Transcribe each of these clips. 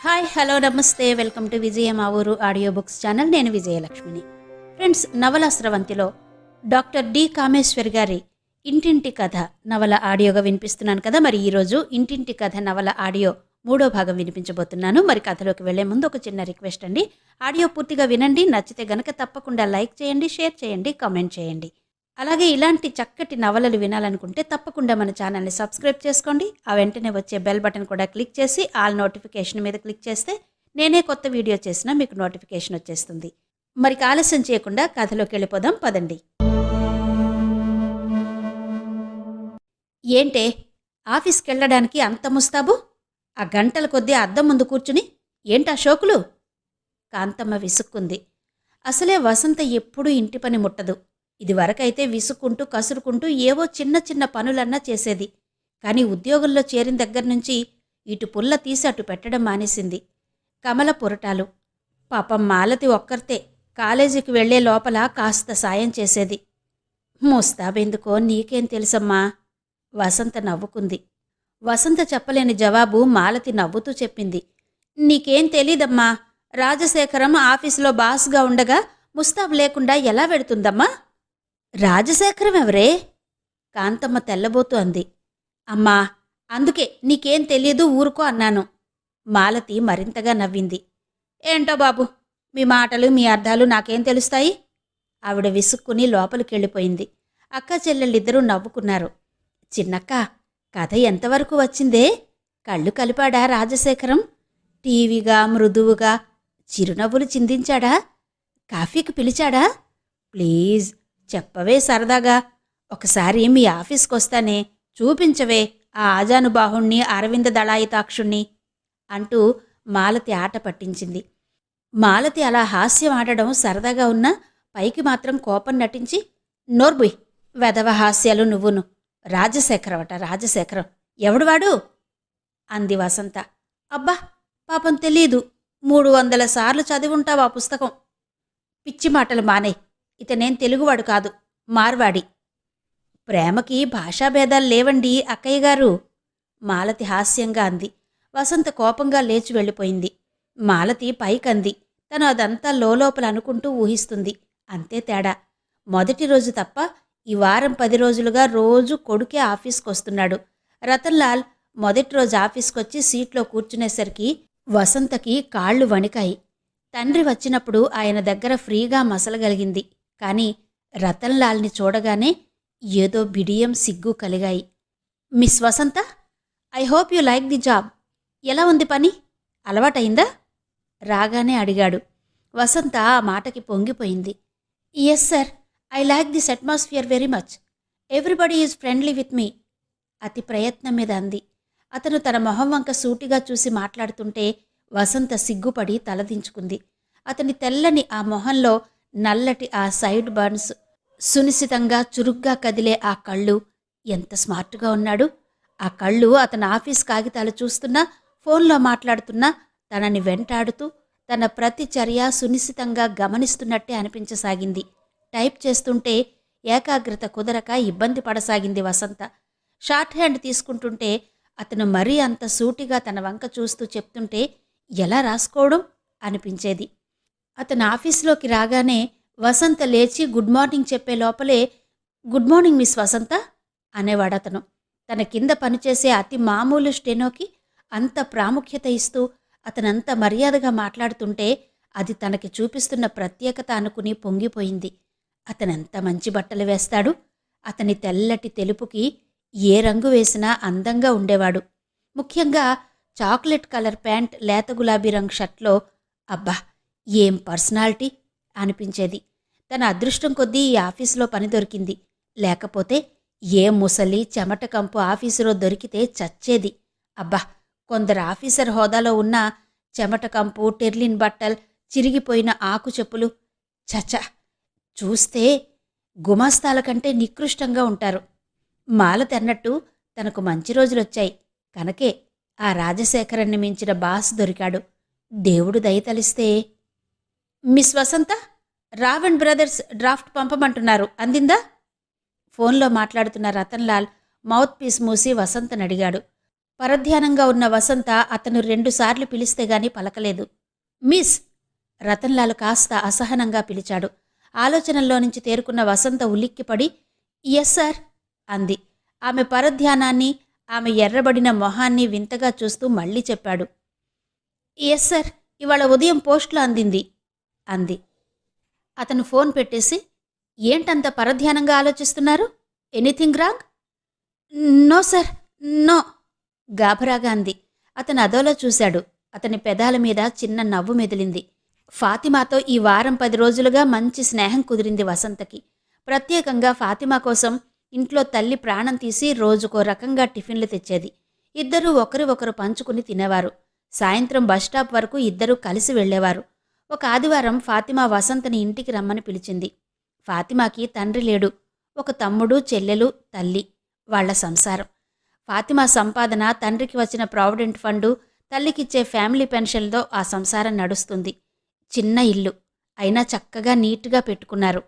Hi hello నమస్తే welcome to విజయ మా ఊరు ఆడియో బుక్స్ ఛానల్. నేను విజయలక్ష్మిని. ఫ్రెండ్స్, నవల స్రవంతిలో డాక్టర్ డి కామేశ్వర్ గారి ఇంటింటి కథ నవల ఆడియోగా వినిపిస్తున్నాను కదా. మరి ఈరోజు ఇంటింటి కథ నవల ఆడియో 3వ భాగం వినిపించబోతున్నాను. మరి కథలోకి వెళ్లే ముందు ఒక చిన్న రిక్వెస్ట్ అండి. ఆడియో పూర్తిగా వినండి. నచ్చితే గనక తప్పకుండా లైక్ చేయండి, షేర్ చేయండి, కామెంట్ చేయండి. అలాగే ఇలాంటి చక్కటి నవలలు వినాలనుకుంటే తప్పకుండా మన ఛానల్ని సబ్స్క్రైబ్ చేసుకోండి. ఆ వెంటనే వచ్చే బెల్ బటన్ కూడా క్లిక్ చేసి ఆల్ నోటిఫికేషన్ మీద క్లిక్ చేస్తే నేనే కొత్త వీడియో చేసినా మీకు నోటిఫికేషన్ వచ్చేస్తుంది. మరి ఆలస్యం చేయకుండా కథలోకి వెళ్ళిపోదాం పదండి. ఏంటే, ఆఫీస్కి వెళ్ళడానికి అంత ముస్తాబు? ఆ గంటల కొద్దీ అద్దం ముందు కూర్చుని ఏంటా షోకులు? కాంతమ్మ విసుక్కుంది. అసలే వసంత ఎప్పుడూ ఇంటి పని ముట్టదు. ఇదివరకైతే విసుక్కుంటూ కసురుకుంటూ ఏవో చిన్న చిన్న పనులన్నా చేసేది. కానీ ఉద్యోగంలో చేరిన దగ్గర నుంచి ఇటు పుల్ల తీసి అటు పెట్టడం మానేసింది. కమల పురటాలు. పాపం మాలతి ఒక్కర్తే కాలేజీకి వెళ్లే లోపల కాస్త సాయం చేసేది. ముస్తాబెందుకో నీకేం తెలుసమ్మా? వసంత నవ్వుకుంది. వసంత చెప్పలేని జవాబు మాలతి నవ్వుతూ చెప్పింది. నీకేం తెలీదమ్మా. రాజశేఖరం ఆఫీసులో బాస్గా ఉండగా ముస్తాబు లేకుండా ఎలా వెడుతుందమ్మా? రాజశేఖరం ఎవరే? కాంతమ్మ తెల్లబోతూ అంది. అమ్మా, అందుకే నీకేం తెలీదు ఊరుకో అన్నాను. మాలతి మరింతగా నవ్వింది. ఏంటో బాబు, మీ మాటలు మీ అర్థాలు నాకేం తెలుస్తాయి? ఆవిడ విసుక్కుని లోపలికెళ్ళిపోయింది. అక్క చెల్లెళ్ళిద్దరూ నవ్వుకున్నారు. చిన్నక్క, కథ ఎంతవరకు వచ్చిందే? కళ్ళు కలిపాడా రాజశేఖరం? టీవీగా మృదువుగా చిరునవ్వులు చిందించాడా? కాఫీకి పిలిచాడా? ప్లీజ్ చెప్పవే సరదాగా. ఒకసారి మీ ఆఫీస్కొస్తానే, చూపించవే ఆ ఆజానుబాహుణ్ణి, అరవింద దళాయితాక్షుణ్ణి అంటూ మాలతి ఆట పట్టించింది. మాలతి అలా హాస్యం ఆడడం సరదాగా ఉన్నా పైకి మాత్రం కోపం నటించి, నోర్బుయ్, వెధవ హాస్యాలు నువ్వును. రాజశేఖరమట రాజశేఖరం. ఎవడువాడు? అంది వసంత. అబ్బా, పాపం తెలీదు. 300 సార్లు చదివుంటావా పుస్తకం. పిచ్చి మాటలు మానే. ఇతనేం తెలుగువాడు కాదు, మార్వాడి. ప్రేమకి భాషాభేదాలు లేవండి అక్కయ్యగారు, మాలతి హాస్యంగా అంది. వసంత కోపంగా లేచి వెళ్ళిపోయింది. మాలతి పైకంది. తను అదంతా లోపల అనుకుంటూ ఊహిస్తుంది. అంతే తేడా. మొదటి రోజు తప్ప ఈ వారం 10 రోజులుగా రోజు కొడుకే ఆఫీస్కొస్తున్నాడు. రతన్లాల్ మొదటి రోజు ఆఫీస్కొచ్చి సీట్లో కూర్చునేసరికి వసంతకి కాళ్ళు వణికాయి. తండ్రి వచ్చినప్పుడు ఆయన దగ్గర ఫ్రీగా మసలగలిగింది. కానీ రతన్లాల్ని చూడగానే ఏదో బిడియం సిగ్గు కలిగాయి. Miss Vasantha, I hope you like the job. ఎలా ఉంది పని? అలవాటైందా? రాగానే అడిగాడు. వసంత ఆ మాటకి పొంగిపోయింది. Yes sir, I like this atmosphere very much. Everybody is friendly with me. అతి ప్రయత్నం మీద అంది. అతను తన మొహం వంక సూటిగా చూసి మాట్లాడుతుంటే వసంత సిగ్గుపడి తలదించుకుంది. అతని తెల్లని ఆ మొహంలో నల్లటి ఆ సైడ్ బర్న్స్, సునిశితంగా చురుగ్గా కదిలే ఆ కళ్ళు. ఎంత స్మార్ట్గా ఉన్నాడు! ఆ కళ్ళు అతని ఆఫీస్ కాగితాలు చూస్తున్నా, ఫోన్లో మాట్లాడుతున్నా తనని వెంటాడుతూ తన ప్రతి చర్య సునిశితంగా గమనిస్తున్నట్టే అనిపించసాగింది. టైప్ చేస్తుంటే ఏకాగ్రత కుదరక ఇబ్బంది పడసాగింది వసంత. షార్ట్ హ్యాండ్ తీసుకుంటుంటే అతను మరీ అంత సూటిగా తన వంక చూస్తూ చెప్తుంటే ఎలా రాసుకోవడం అనిపించేది. అతను ఆఫీసులోకి రాగానే వసంత లేచి గుడ్ మార్నింగ్ చెప్పే లోపలే, గుడ్ మార్నింగ్ మిస్ వసంత అనేవాడతను. తన కింద పనిచేసే అతి మామూలు స్టెనోకి అంత ప్రాముఖ్యత ఇస్తూ అతనంత మర్యాదగా మాట్లాడుతుంటే అది తనకి చూపిస్తున్న ప్రత్యేకత అనుకుని పొంగిపోయింది. అతనెంత మంచి బట్టలు వేస్తాడు. అతని తెల్లటి తెలుపుకి ఏ రంగు వేసినా అందంగా ఉండేవాడు. ముఖ్యంగా చాక్లెట్ కలర్ ప్యాంట్, లేత గులాబీ రంగు షర్ట్లో అబ్బా, ఏం పర్సనాలిటీ అనిపించేది. తన అదృష్టం కొద్దీ ఈ ఆఫీసులో పని దొరికింది. లేకపోతే ఏ ముసలి చెమట కంపు ఆఫీసులో దొరికితే చచ్చేది. అబ్బా, కొందరు ఆఫీసర్ హోదాలో ఉన్న చెమట కంపు, టెర్లిన్ బట్టల్, చిరిగిపోయిన ఆకు చెప్పులు, చచ, చూస్తే గుమాస్తాల కంటే నికృష్టంగా ఉంటారు. మాలతి అన్నట్టు తనకు మంచి రోజులొచ్చాయి. కనుకే ఆ రాజశేఖరాన్ని మించిన బాస్ దొరికాడు. దేవుడు దయతలిస్తే. మిస్ వసంత, రావణ్ బ్రదర్స్ డ్రాఫ్ట్ పంపమంటున్నారు, అందిందా? ఫోన్లో మాట్లాడుతున్న రతన్లాల్ మౌత్ పీస్ మూసి వసంతనడిగాడు. పరధ్యానంగా ఉన్న వసంత అతను 2 సార్లు పిలిస్తే గాని పలకలేదు. మిస్! రతన్లాల్ కాస్త అసహనంగా పిలిచాడు. ఆలోచనల్లో నుంచి తేరుకున్న వసంత ఉలిక్కిపడి ఎస్ సార్ అంది. ఆమె పరధ్యానాన్ని, ఆమె ఎర్రబడిన మొహాన్ని వింతగా చూస్తూ మళ్ళీ చెప్పాడు. ఎస్ సార్, ఇవాళ ఉదయం పోస్ట్లో అందింది అంది. అతను ఫోన్ పెట్టేసి ఏంటంత పరధ్యానంగా ఆలోచిస్తున్నారు? Anything wrong? No sir, no గాభరాగా అంది. అతను అదోలా చూశాడు. అతని పెదాల మీద చిన్న నవ్వు మెదిలింది. ఫాతిమాతో ఈ వారం 10 రోజులుగా మంచి స్నేహం కుదిరింది వసంతకి. ప్రత్యేకంగా ఫాతిమా కోసం ఇంట్లో తల్లి ప్రాణం తీసి రోజుకో రకంగా టిఫిన్లు తెచ్చేది. ఇద్దరూ ఒకరి ఒకరు పంచుకుని తినేవారు. సాయంత్రం బస్టాప్ వరకు ఇద్దరూ కలిసి వెళ్లేవారు. ఒక ఆదివారం ఫాతిమా వసంతని ఇంటికి రమ్మని పిలిచింది. ఫాతిమాకి తండ్రి లేడు. ఒక తమ్ముడు, చెల్లెలు, తల్లి. వాళ్ల సంసారం. ఫాతిమా సంపాదన, తండ్రికి వచ్చిన ప్రావిడెంట్ ఫండు, తల్లికిచ్చే ఫ్యామిలీ పెన్షన్తో ఆ సంసారం నడుస్తుంది. చిన్న ఇల్లు అయినా చక్కగా నీట్గా పెట్టుకున్నారు.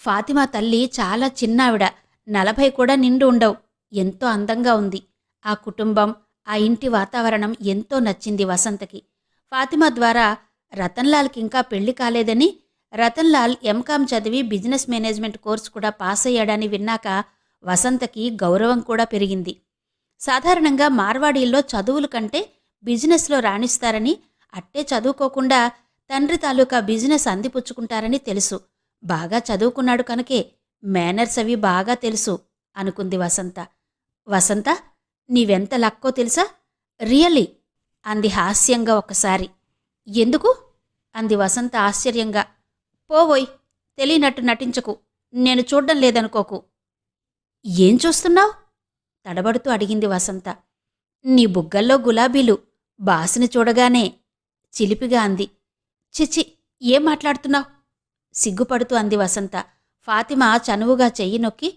ఫాతిమా తల్లి చాలా చిన్నావిడ, 40 కూడా నిండు ఉండవు. ఎంతో అందంగా ఉంది. ఆ కుటుంబం, ఆ ఇంటి వాతావరణం ఎంతో నచ్చింది వసంతకి. ఫాతిమా ద్వారా రతన్లాల్కి ఇంకా పెళ్లి కాలేదని, రతన్లాల్ ఎంకామ్ చదివి బిజినెస్ మేనేజ్మెంట్ కోర్సు కూడా పాస్ అయ్యాడని విన్నాక వసంతకి గౌరవం కూడా పెరిగింది. సాధారణంగా మార్వాడీల్లో చదువుల కంటే బిజినెస్లో రాణిస్తారని, అట్టే చదువుకోకుండా తండ్రి తాలూకా బిజినెస్ అందిపుచ్చుకుంటారని తెలుసు. బాగా చదువుకున్నాడు కనుకే మేనర్స్ అవి బాగా తెలుసు అనుకుంది వసంత. వసంత, నీవెంత లక్కో తెలుసా? రియల్లీ అంది హాస్యంగా ఒకసారి. ఎందుకు? అంది వసంత ఆశ్చర్యంగా. పోవోయ్, తెలియనట్టు నటించకు. నేను చూడ్డం లేదనుకోకు. ఏం చూస్తున్నావు? తడబడుతూ అడిగింది వసంత. నీ బుగ్గల్లో గులాబీలు బాసుని చూడగానే చిలిపిగా అంది. చిచి, ఏం మాట్లాడుతున్నావు? సిగ్గుపడుతూ అంది వసంత. ఫాతిమా చనువుగా చెయ్యి నొక్కి,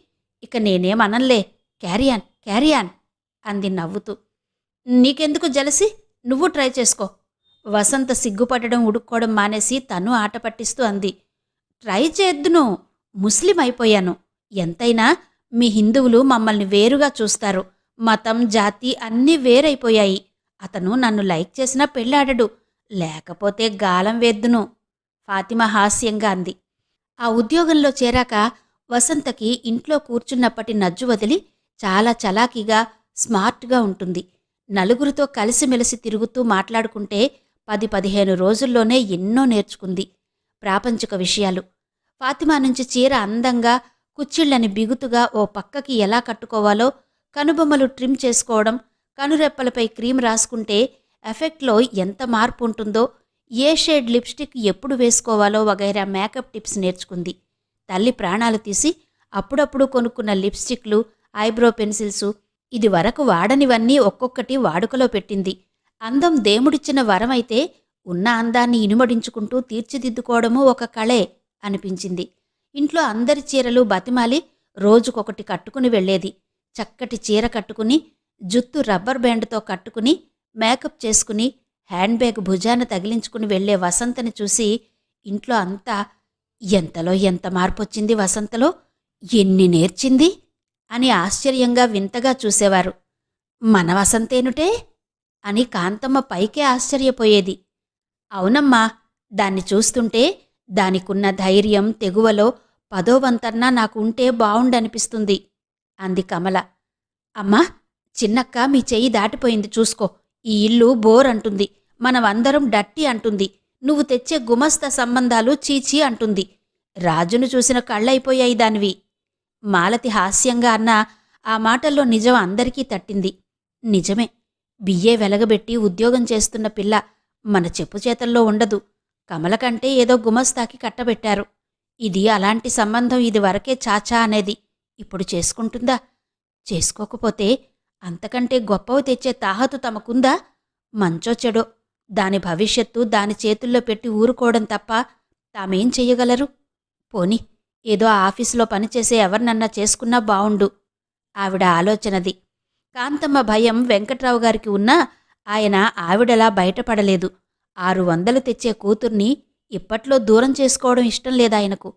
ఇక నేనేమనన్లే, క్యారియాన్ క్యారియాన్ అంది నవ్వుతూ. నీకెందుకు జలసి? నువ్వు ట్రై చేసుకో. వసంత సిగ్గుపడడం, ఉడుక్కోవడం మానేసి తను ఆట పట్టిస్తూ అంది. ట్రై చేద్దును, ముస్లిం అయిపోయాను. ఎంతైనా మీ హిందువులు మమ్మల్ని వేరుగా చూస్తారు. మతం, జాతి అన్నీ వేరైపోయాయి. అతను నన్ను లైక్ చేసినా పెళ్ళాడడు, లేకపోతే గాలం వేద్దును ఫాతిమా హాస్యంగా అంది. ఆ ఉద్యోగంలో చేరాక వసంతకి ఇంట్లో కూర్చున్నప్పటి నజ్జు వదిలి చాలా చలాకీగా, స్మార్ట్గా ఉంటుంది. నలుగురితో కలిసిమెలిసి తిరుగుతూ మాట్లాడుకుంటే 10-15 రోజుల్లోనే ఎన్నో నేర్చుకుంది. ప్రాపంచిక విషయాలు. ఫాతిమా నుంచి చీర అందంగా, కుచ్చిళ్లని బిగుతుగా ఓ పక్కకి ఎలా కట్టుకోవాలో, కనుబొమ్మలు ట్రిమ్ చేసుకోవడం, కనురెప్పలపై క్రీమ్ రాసుకుంటే ఎఫెక్ట్లో ఎంత మార్పు ఉంటుందో, ఏ షేడ్ లిప్స్టిక్ ఎప్పుడు వేసుకోవాలో వగైరా మేకప్ టిప్స్ నేర్చుకుంది. తల్లి ప్రాణాలు తీసి అప్పుడప్పుడు కొనుక్కున్న లిప్స్టిక్లు, ఐబ్రో పెన్సిల్సు, ఇది వరకు వాడనివన్నీ ఒక్కొక్కటి వాడుకలో పెట్టింది. అందం దేవుడిచ్చిన వరమైతే ఉన్న అందాన్ని ఇనుమడించుకుంటూ తీర్చిదిద్దుకోవడమూ ఒక కళే అనిపించింది. ఇంట్లో అందరి చీరలు బతిమాలి రోజుకొకటి కట్టుకుని వెళ్లేది. చక్కటి చీర కట్టుకుని, జుత్తు రబ్బర్ బ్యాండ్తో కట్టుకుని, మేకప్ చేసుకుని, హ్యాండ్ బ్యాగ్ భుజాన తగిలించుకుని వెళ్లే వసంతని చూసి ఇంట్లో అంతా ఎంతలో ఎంత మార్పొచ్చింది వసంతలో, ఎన్ని నేర్చింది అని ఆశ్చర్యంగా వింతగా చూసేవారు. మన వసంతేనుటే అని కాంతమ్మ పైకే ఆశ్చర్యపోయేది. అవునమ్మా, దాన్ని చూస్తుంటే దానికున్న ధైర్యం, తెగువలో 10వ వంతన్నా నాకు ఉంటే బావుండనిపిస్తుంది అంది కమల. అమ్మా, చిన్నక్క మీ చెయ్యి దాటిపోయింది చూసుకో. ఈ ఇల్లు బోర్ అంటుంది, మనమందరం డట్టి అంటుంది, నువ్వు తెచ్చే గుమస్తా సంబంధాలు చీచీ అంటుంది. రాజును చూసిన కళ్ళైపోయాయి దానివి. మాలతి హాస్యంగా అన్న ఆ మాటల్లో నిజం అందరికీ తట్టింది. నిజమే, బిఏ వెలగబెట్టి ఉద్యోగం చేస్తున్న పిల్ల మన చెప్పు చేతల్లో ఉండదు. కమల కంటే ఏదో గుమస్తాకి కట్టబెట్టారు. ఇది అలాంటి సంబంధం, ఇది వరకే చాచా అనేది. ఇప్పుడు చేసుకుంటుందా? చేసుకోకపోతే అంతకంటే గొప్పవి తెచ్చే తాహతు తమకుందా? మంచో చెడో దాని భవిష్యత్తు దాని చేతుల్లో పెట్టి ఊరుకోవడం తప్ప తామేం చెయ్యగలరు? పోని ఏదో ఆఫీసులో పనిచేసే ఎవరినన్నా చేసుకున్నా బావుండు ఆవిడ ఆలోచనది. కాంతమ్మ భయం వెంకట్రావు గారికి ఉన్నా ఆయన ఆవిడలా బయటపడలేదు. 600 తెచ్చే కూతుర్ని ఇప్పట్లో దూరం చేసుకోవడం ఇష్టం లేదాయనకు.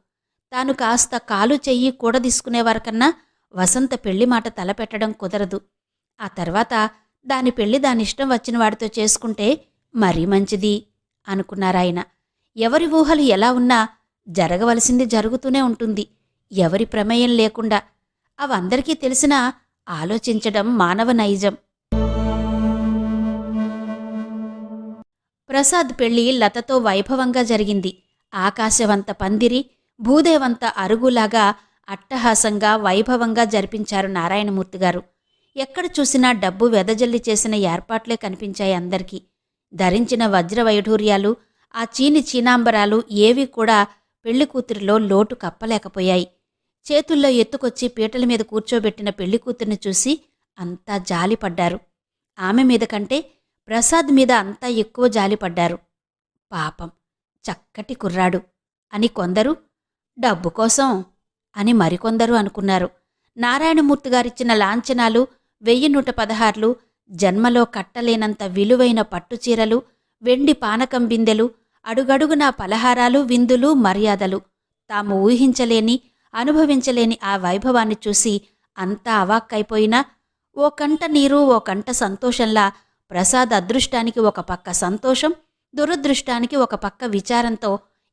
తాను కాస్త కాలు చెయ్యి కూడదీసుకునేవారికన్నా వసంత పెళ్లి మాట తలపెట్టడం కుదరదు. ఆ తర్వాత దాని పెళ్లి దానిష్టం వచ్చిన వాడితో చేసుకుంటే మరీ మంచిది అనుకున్నారాయన. ఎవరి ఊహలు ఎలా ఉన్నా జరగవలసింది జరుగుతూనే ఉంటుంది, ఎవరి ప్రమేయం లేకుండా. అవందరికీ తెలిసినా ఆలోచించడం మానవ నైజం. ప్రసాద్ పెళ్లి లతతో వైభవంగా జరిగింది. ఆకాశవంత పందిరి, భూదేవంత అరుగులాగా అట్టహాసంగా వైభవంగా జరిపించారు నారాయణమూర్తిగారు. ఎక్కడ చూసినా డబ్బు వెదజల్లి చేసిన ఏర్పాట్లే కనిపించాయి అందరికీ. ధరించిన వజ్రవైఢూర్యాలు, ఆ చీని చీనాంబరాలు ఏవీ కూడా పెళ్లికూతురిలో లోటు కప్పలేకపోయాయి. చేతుల్లో ఎత్తుకొచ్చి పీటల మీద కూర్చోబెట్టిన పెళ్లికూతురిని చూసి అంతా జాలిపడ్డారు. ఆమె మీద కంటే ప్రసాద్ మీద అంతా ఎక్కువ జాలిపడ్డారు. పాపం, చక్కటి కుర్రాడు అని కొందరు, డబ్బు కోసం అని మరికొందరు అనుకున్నారు. నారాయణమూర్తిగారిచ్చిన లాంఛనాలు, 1116లు, జన్మలో కట్టలేనంత విలువైన పట్టుచీరలు, వెండి పానకం బిందెలు, అడుగడుగునా పలహారాలు, విందులు, మర్యాదలు. తాము ఊహించలేని, అనుభవించలేని ఆ వైభవాన్ని చూసి అంతా అవాక్కైపోయినా ఓ కంట నీరు ఓ కంట సంతోషంలా ప్రసాద్ అదృష్టానికి ఒక పక్క సంతోషం, దురదృష్టానికి ఒక పక్క విచారంతో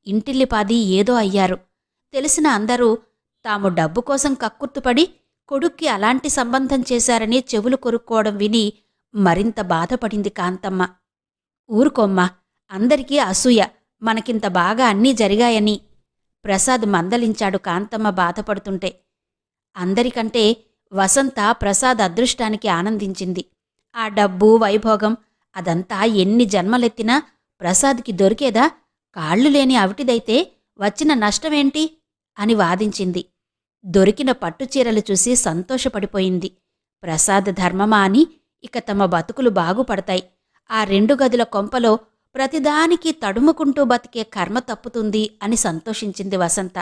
ఇంటిల్లిపాది ఏదో అయ్యారు. తెలిసిన అందరూ తాము డబ్బు కోసం కక్కుర్తుపడి కొడుక్కి అలాంటి సంబంధం చేశారని చెవులు కొరుక్కోవడం విని మరింత బాధపడింది కాంతమ్మ. ఊరుకోమ్మా, అందరికీ అసూయ, మనకింత బాగా అన్నీ జరిగాయని ప్రసాద్ మందలించాడు కాంతమ్మ బాధపడుతుంటే. అందరికంటే వసంత ప్రసాద్ అదృష్టానికి ఆనందించింది. ఆ డబ్బు, వైభోగం అదంతా ఎన్ని జన్మలెత్తినా ప్రసాద్కి దొరికేదా? కాళ్లు లేని అవిటిదైతే వచ్చిన నష్టమేంటి అని వాదించింది. దొరికిన పట్టుచీరలు చూసి సంతోషపడిపోయింది. ప్రసాద్ ధర్మమా అని ఇక తమ బతుకులు బాగుపడతాయి. ఆ 2 గదుల కొంపలో ప్రతిదానికి తడుముకుంటూ బతికే కర్మ తప్పుతుంది అని సంతోషించింది వసంత.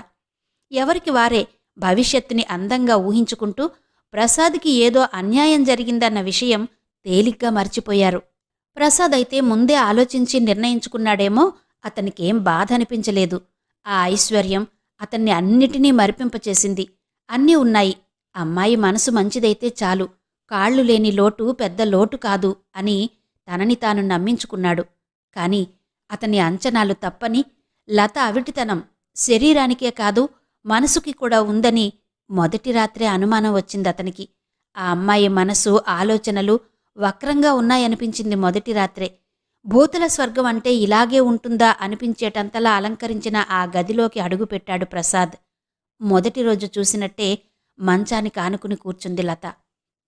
ఎవరికి వారే భవిష్యత్తుని అందంగా ఊహించుకుంటూ ప్రసాద్కి ఏదో అన్యాయం జరిగిందన్న విషయం తేలిగ్గా మర్చిపోయారు. ప్రసాద్ అయితే ముందే ఆలోచించి నిర్ణయించుకున్నాడేమో, అతనికేం బాధ అనిపించలేదు. ఆ ఐశ్వర్యం అతన్ని అన్నిటినీ మరిపింపచేసింది. అన్నీ ఉన్నాయి, అమ్మాయి మనసు మంచిదైతే చాలు, కాళ్లు లేని లోటు పెద్ద లోటు కాదు అని తనని తాను నమ్మించుకున్నాడు. కాని అతని అంచనాలు తప్పని, లత అవిటితనం శరీరానికే కాదు మనసుకి కూడా ఉందని మొదటి రాత్రే అనుమానం వచ్చిందతనికి. ఆ అమ్మాయి మనసు, ఆలోచనలు వక్రంగా ఉన్నాయనిపించింది మొదటి రాత్రే. భూతల స్వర్గం అంటే ఇలాగే ఉంటుందా అనిపించేటంతలా అలంకరించిన ఆ గదిలోకి అడుగుపెట్టాడు ప్రసాద్. మొదటి రోజు చూసినట్టే మంచానికి ఆనుకుని కూర్చుంది లత.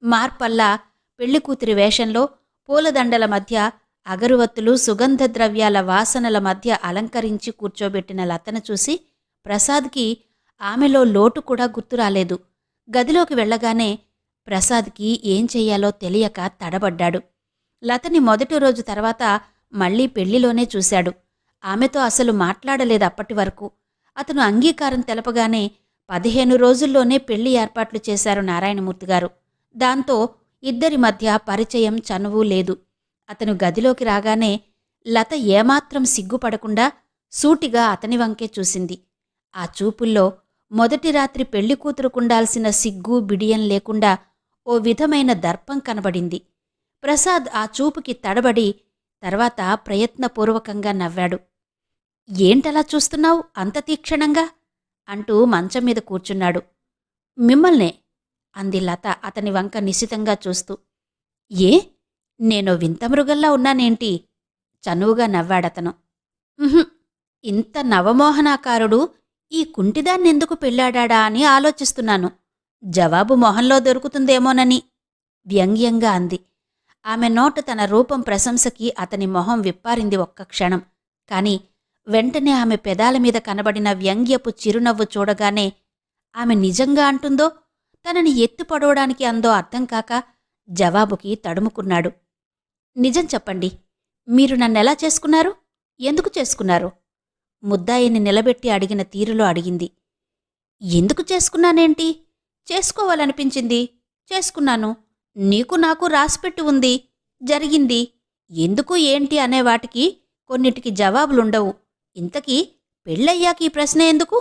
మార్పల్లా పెళ్లికూతురి వేషంలో పూలదండల మధ్య, అగరువత్తులు, సుగంధ ద్రవ్యాల వాసనల మధ్య అలంకరించి కూర్చోబెట్టిన లతను చూసి ప్రసాద్కి ఆమెలో లోటు కూడా గుర్తురాలేదు. గదిలోకి వెళ్లగానే ప్రసాద్కి ఏం చెయ్యాలో తెలియక తడబడ్డాడు. లతని మొదటి రోజు తర్వాత మళ్లీ పెళ్లిలోనే చూశాడు. ఆమెతో అసలు మాట్లాడలేదు అప్పటి వరకు. అతను అంగీకారం తెలపగానే 15 రోజుల్లోనే పెళ్లి ఏర్పాట్లు చేశారు నారాయణమూర్తిగారు. దాంతో ఇద్దరి మధ్య పరిచయం, చనువు లేదు. అతను గదిలోకి రాగానే లత ఏమాత్రం సిగ్గుపడకుండా సూటిగా అతని వంకే చూసింది. ఆ చూపుల్లో మొదటి రాత్రి పెళ్లికూతురుకుండాల్సిన సిగ్గు, బిడియం లేకుండా ఓ విధమైన దర్పం కనబడింది. ప్రసాద్ ఆ చూపుకి తడబడి తర్వాత ప్రయత్నపూర్వకంగా నవ్వాడు. ఏంటలా చూస్తున్నావు అంత తీక్షణంగా అంటూ మంచం మీద కూర్చున్నాడు. మిమ్మల్నే అంది లత అతని వంక నిశితంగా చూస్తూ. ఏ, నేనో వింత మృగల్లా ఉన్నానేంటి? చనువుగా నవ్వాడతను. ఇంత నవమోహనాకారుడు ఈ కుంటిదాన్నెందుకు పెళ్ళాడా అని ఆలోచిస్తున్నాను. జవాబు మొహంలో దొరుకుతుందేమోనని వ్యంగ్యంగా అంది. ఆమె నోట తన రూపం ప్రశంసకి అతని మొహం విప్పారింది ఒక్క క్షణం. కాని వెంటనే ఆమె పెదాల మీద కనబడిన వ్యంగ్యపు చిరునవ్వు చూడగానే ఆమె నిజంగా అంటుందో, తనని ఎత్తుపడవడానికి అందో అర్థం కాక జవాబుకి తడుముకున్నాడు. నిజం చెప్పండి, మీరు నన్నెలా చేసుకున్నారు? ఎందుకు చేసుకున్నారు? ముద్దాయిని నిలబెట్టి అడిగిన తీరులో అడిగింది. ఎందుకు చేసుకున్నానేంటి? చేసుకోవాలనిపించింది, చేసుకున్నాను. నీకు నాకు రాసిపెట్టి ఉంది, జరిగింది. ఎందుకు ఏంటి అనేవాటికి కొన్నిటికి జవాబులుండవు. ఇంతకీ పెళ్ళయ్యాక ఈ ప్రశ్న ఎందుకు?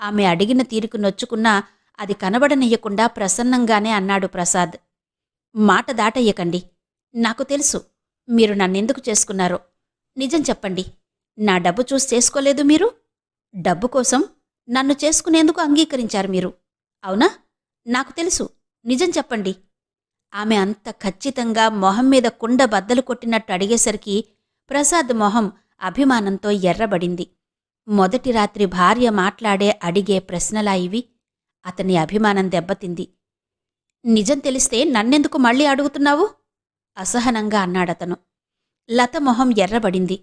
ఆమె అడిగిన తీరుకు నొచ్చుకున్నా అది కనబడనియ్యకుండా ప్రసన్నంగానే అన్నాడు ప్రసాద్. మాట దాటయ్యకండి. నాకు తెలుసు మీరు నన్నెందుకు చేసుకున్నారో. నిజం చెప్పండి. నా డబ్బు చూసి చేసుకోలేదు మీరు. డబ్బు కోసం నన్ను చేసుకునేందుకు అంగీకరించారు మీరు. అవునా? నాకు తెలుసు. నిజం చెప్పండి. ఆమె అంత ఖచ్చితంగా మొహం మీద కుండ బద్దలు కొట్టినట్టు అడిగేసరికి ప్రసాద్ మొహం అభిమానంతో ఎర్రబడింది. మొదటి రాత్రి భార్య మాట్లాడే అడిగే ప్రశ్నలా ఇవి. అతని అభిమానం దెబ్బతింది. నిజం తెలిస్తే నన్నెందుకు మళ్ళీ అడుగుతున్నావు? అసహనంగా అన్నాడతను. లత మొహం ఎర్రబడింది.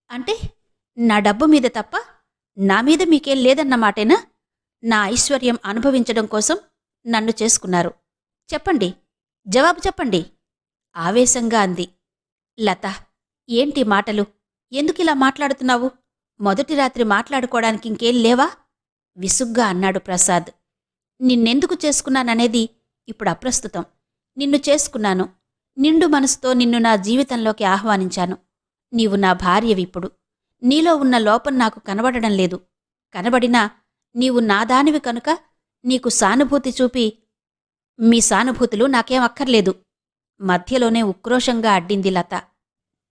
అంటే నా డబ్బు మీద తప్ప నా మీద మీకేం లేదన్నమాటేనా? నా ఐశ్వర్యం అనుభవించడం కోసం నన్ను చేసుకున్నారు. చెప్పండి, జవాబు చెప్పండి, ఆవేశంగా అంది. లత, ఏంటి మాటలు? ఎందుకిలా మాట్లాడుతున్నావు? మొదటి రాత్రి మాట్లాడుకోవడానికి ఇంకేం లేవా? విసుగ్గా అన్నాడు ప్రసాద్. నిన్నెందుకు చేసుకున్నాననేది ఇప్పుడు అప్రస్తుతం. నిన్ను చేసుకున్నాను. నిండు మనసుతో నిన్ను నా జీవితంలోకి ఆహ్వానించాను. నీవు నా భార్యవిప్పుడు. నీలో ఉన్న లోపం నాకు కనబడడం లేదు. కనబడినా నీవు నాదానివి కనుక నీకు సానుభూతి చూపి, మీ సానుభూతులు నాకేం అక్కర్లేదు. మధ్యలోనే ఉక్రోషంగా అడ్డింది లత.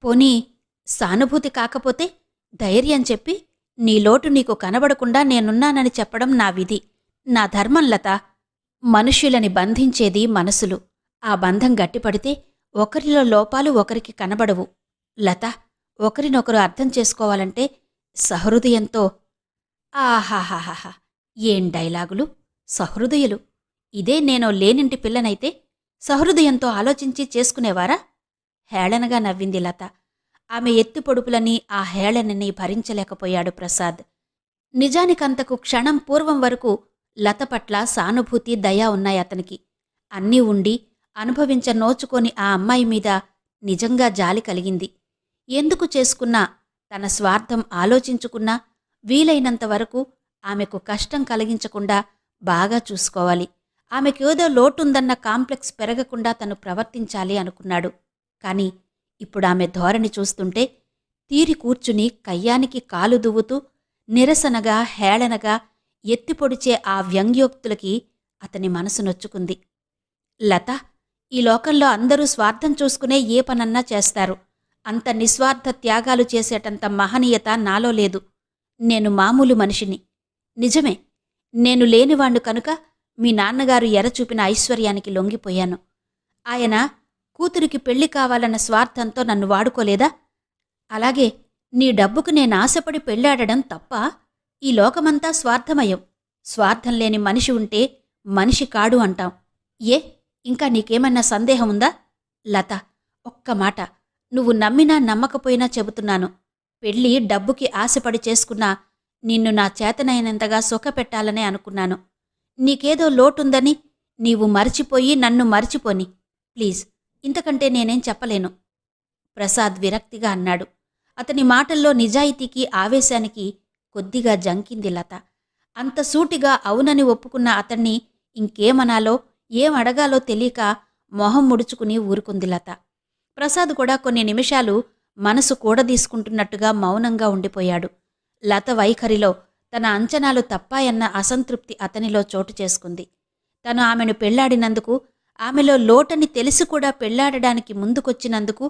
పోనీ సానుభూతి కాకపోతే ధైర్యం చెప్పి నీ లోటు నీకు కనబడకుండా నేనున్నానని చెప్పడం నా విధి, నా ధర్మం లత. మనుష్యులని బంధించేది మనసులు. ఆ బంధం గట్టిపడితే ఒకరిలో లోపాలు ఒకరికి కనబడవు. లత, ఒకరినొకరు అర్థం చేసుకోవాలంటే సహృదయంతో. ఆహాహాహా, ఏం డైలాగులు! సహృదయులు! ఇదే నేనో లేనింటి పిల్లనైతే సహృదయంతో ఆలోచించి చేసుకునేవారా? హేళనగా నవ్వింది లత. ఆమె ఎత్తుపొడుపులని, ఆ హేళనని భరించలేకపోయాడు ప్రసాద్. నిజానికంతకు క్షణం పూర్వం వరకు లత పట్ల సానుభూతి, దయ ఉన్నాయతనికి. అన్నీ ఉండి అనుభవించ నోచుకొని ఆ అమ్మాయి మీద నిజంగా జాలి కలిగింది. ఎందుకు చేసుకున్నా, తన స్వార్థం ఆలోచించుకున్నా వీలైనంతవరకు ఆమెకు కష్టం కలిగించకుండా బాగా చూసుకోవాలి. ఆమెకేదో లోటుందన్న కాంప్లెక్స్ పెరగకుండా తను ప్రవర్తించాలి అనుకున్నాడు. కాని ఇప్పుడామె ధోరణి చూస్తుంటే తీరి కూర్చుని కయ్యానికి కాలు దువ్వుతూ నిరసనగా, హేళనగా ఎత్తిపొడిచే ఆ వ్యంగ్యోక్తులకి అతని మనసు నొచ్చుకుంది. లత, ఈ లోకంలో అందరూ స్వార్థం చూసుకునే ఏ పనన్నా చేస్తారు. అంత నిస్వార్థ త్యాగాలు చేసేటంత మహనీయత నాలో లేదు. నేను మామూలు మనిషిని. నిజమే, నేను లేనివాణ్ణు కనుక మీ నాన్నగారు ఎరచూపిన ఐశ్వర్యానికి లొంగిపోయాను. ఆయన కూతురికి పెళ్లి కావాలన్న స్వార్థంతో నన్ను వాడుకోలేదా? అలాగే నీ డబ్బుకు నేనాశపడి పెళ్లాడడం తప్ప? ఈ లోకమంతా స్వార్థమయం. స్వార్థం లేని మనిషి ఉంటే మనిషి కాడు అంటాం. ఏ, ఇంకా నీకేమన్నా సందేహం ఉందా? లత, ఒక్క మాట, నువ్వు నమ్మినా నమ్మకపోయినా చెబుతున్నాను. పెళ్ళి డబ్బుకి ఆశపడి చేసుకున్నా నిన్ను నా చేతనైనంతగా సుఖపెట్టాలనే అనుకున్నాను. నీకేదో లోటుందని నీవు మరిచిపోయి నన్ను మరిచిపోని. ప్లీజ్, ఇంతకంటే నేనేం చెప్పలేను. ప్రసాద్ విరక్తిగా అన్నాడు. అతని మాటల్లో నిజాయితీకి, ఆవేశానికి కొద్దిగా జంకింది లత. అంత సూటిగా అవునని ఒప్పుకున్న అతన్ని ఇంకేమనాలో, ఏం అడగాలో తెలియక మొహం ముడుచుకుని ఊరుకుంది లత. ప్రసాద్ కూడా కొన్ని నిమిషాలు మనసు కూడదీసుకుంటున్నట్టుగా మౌనంగా ఉండిపోయాడు. లత వైఖరిలో తన అంచనాలు తప్పాయన్న అసంతృప్తి అతనిలో చోటు చేసుకుంది. తను ఆమెను పెళ్లాడినందుకు, ఆమెలో లోటని తెలిసి కూడా పెళ్లాడడానికి ముందుకొచ్చినందుకు,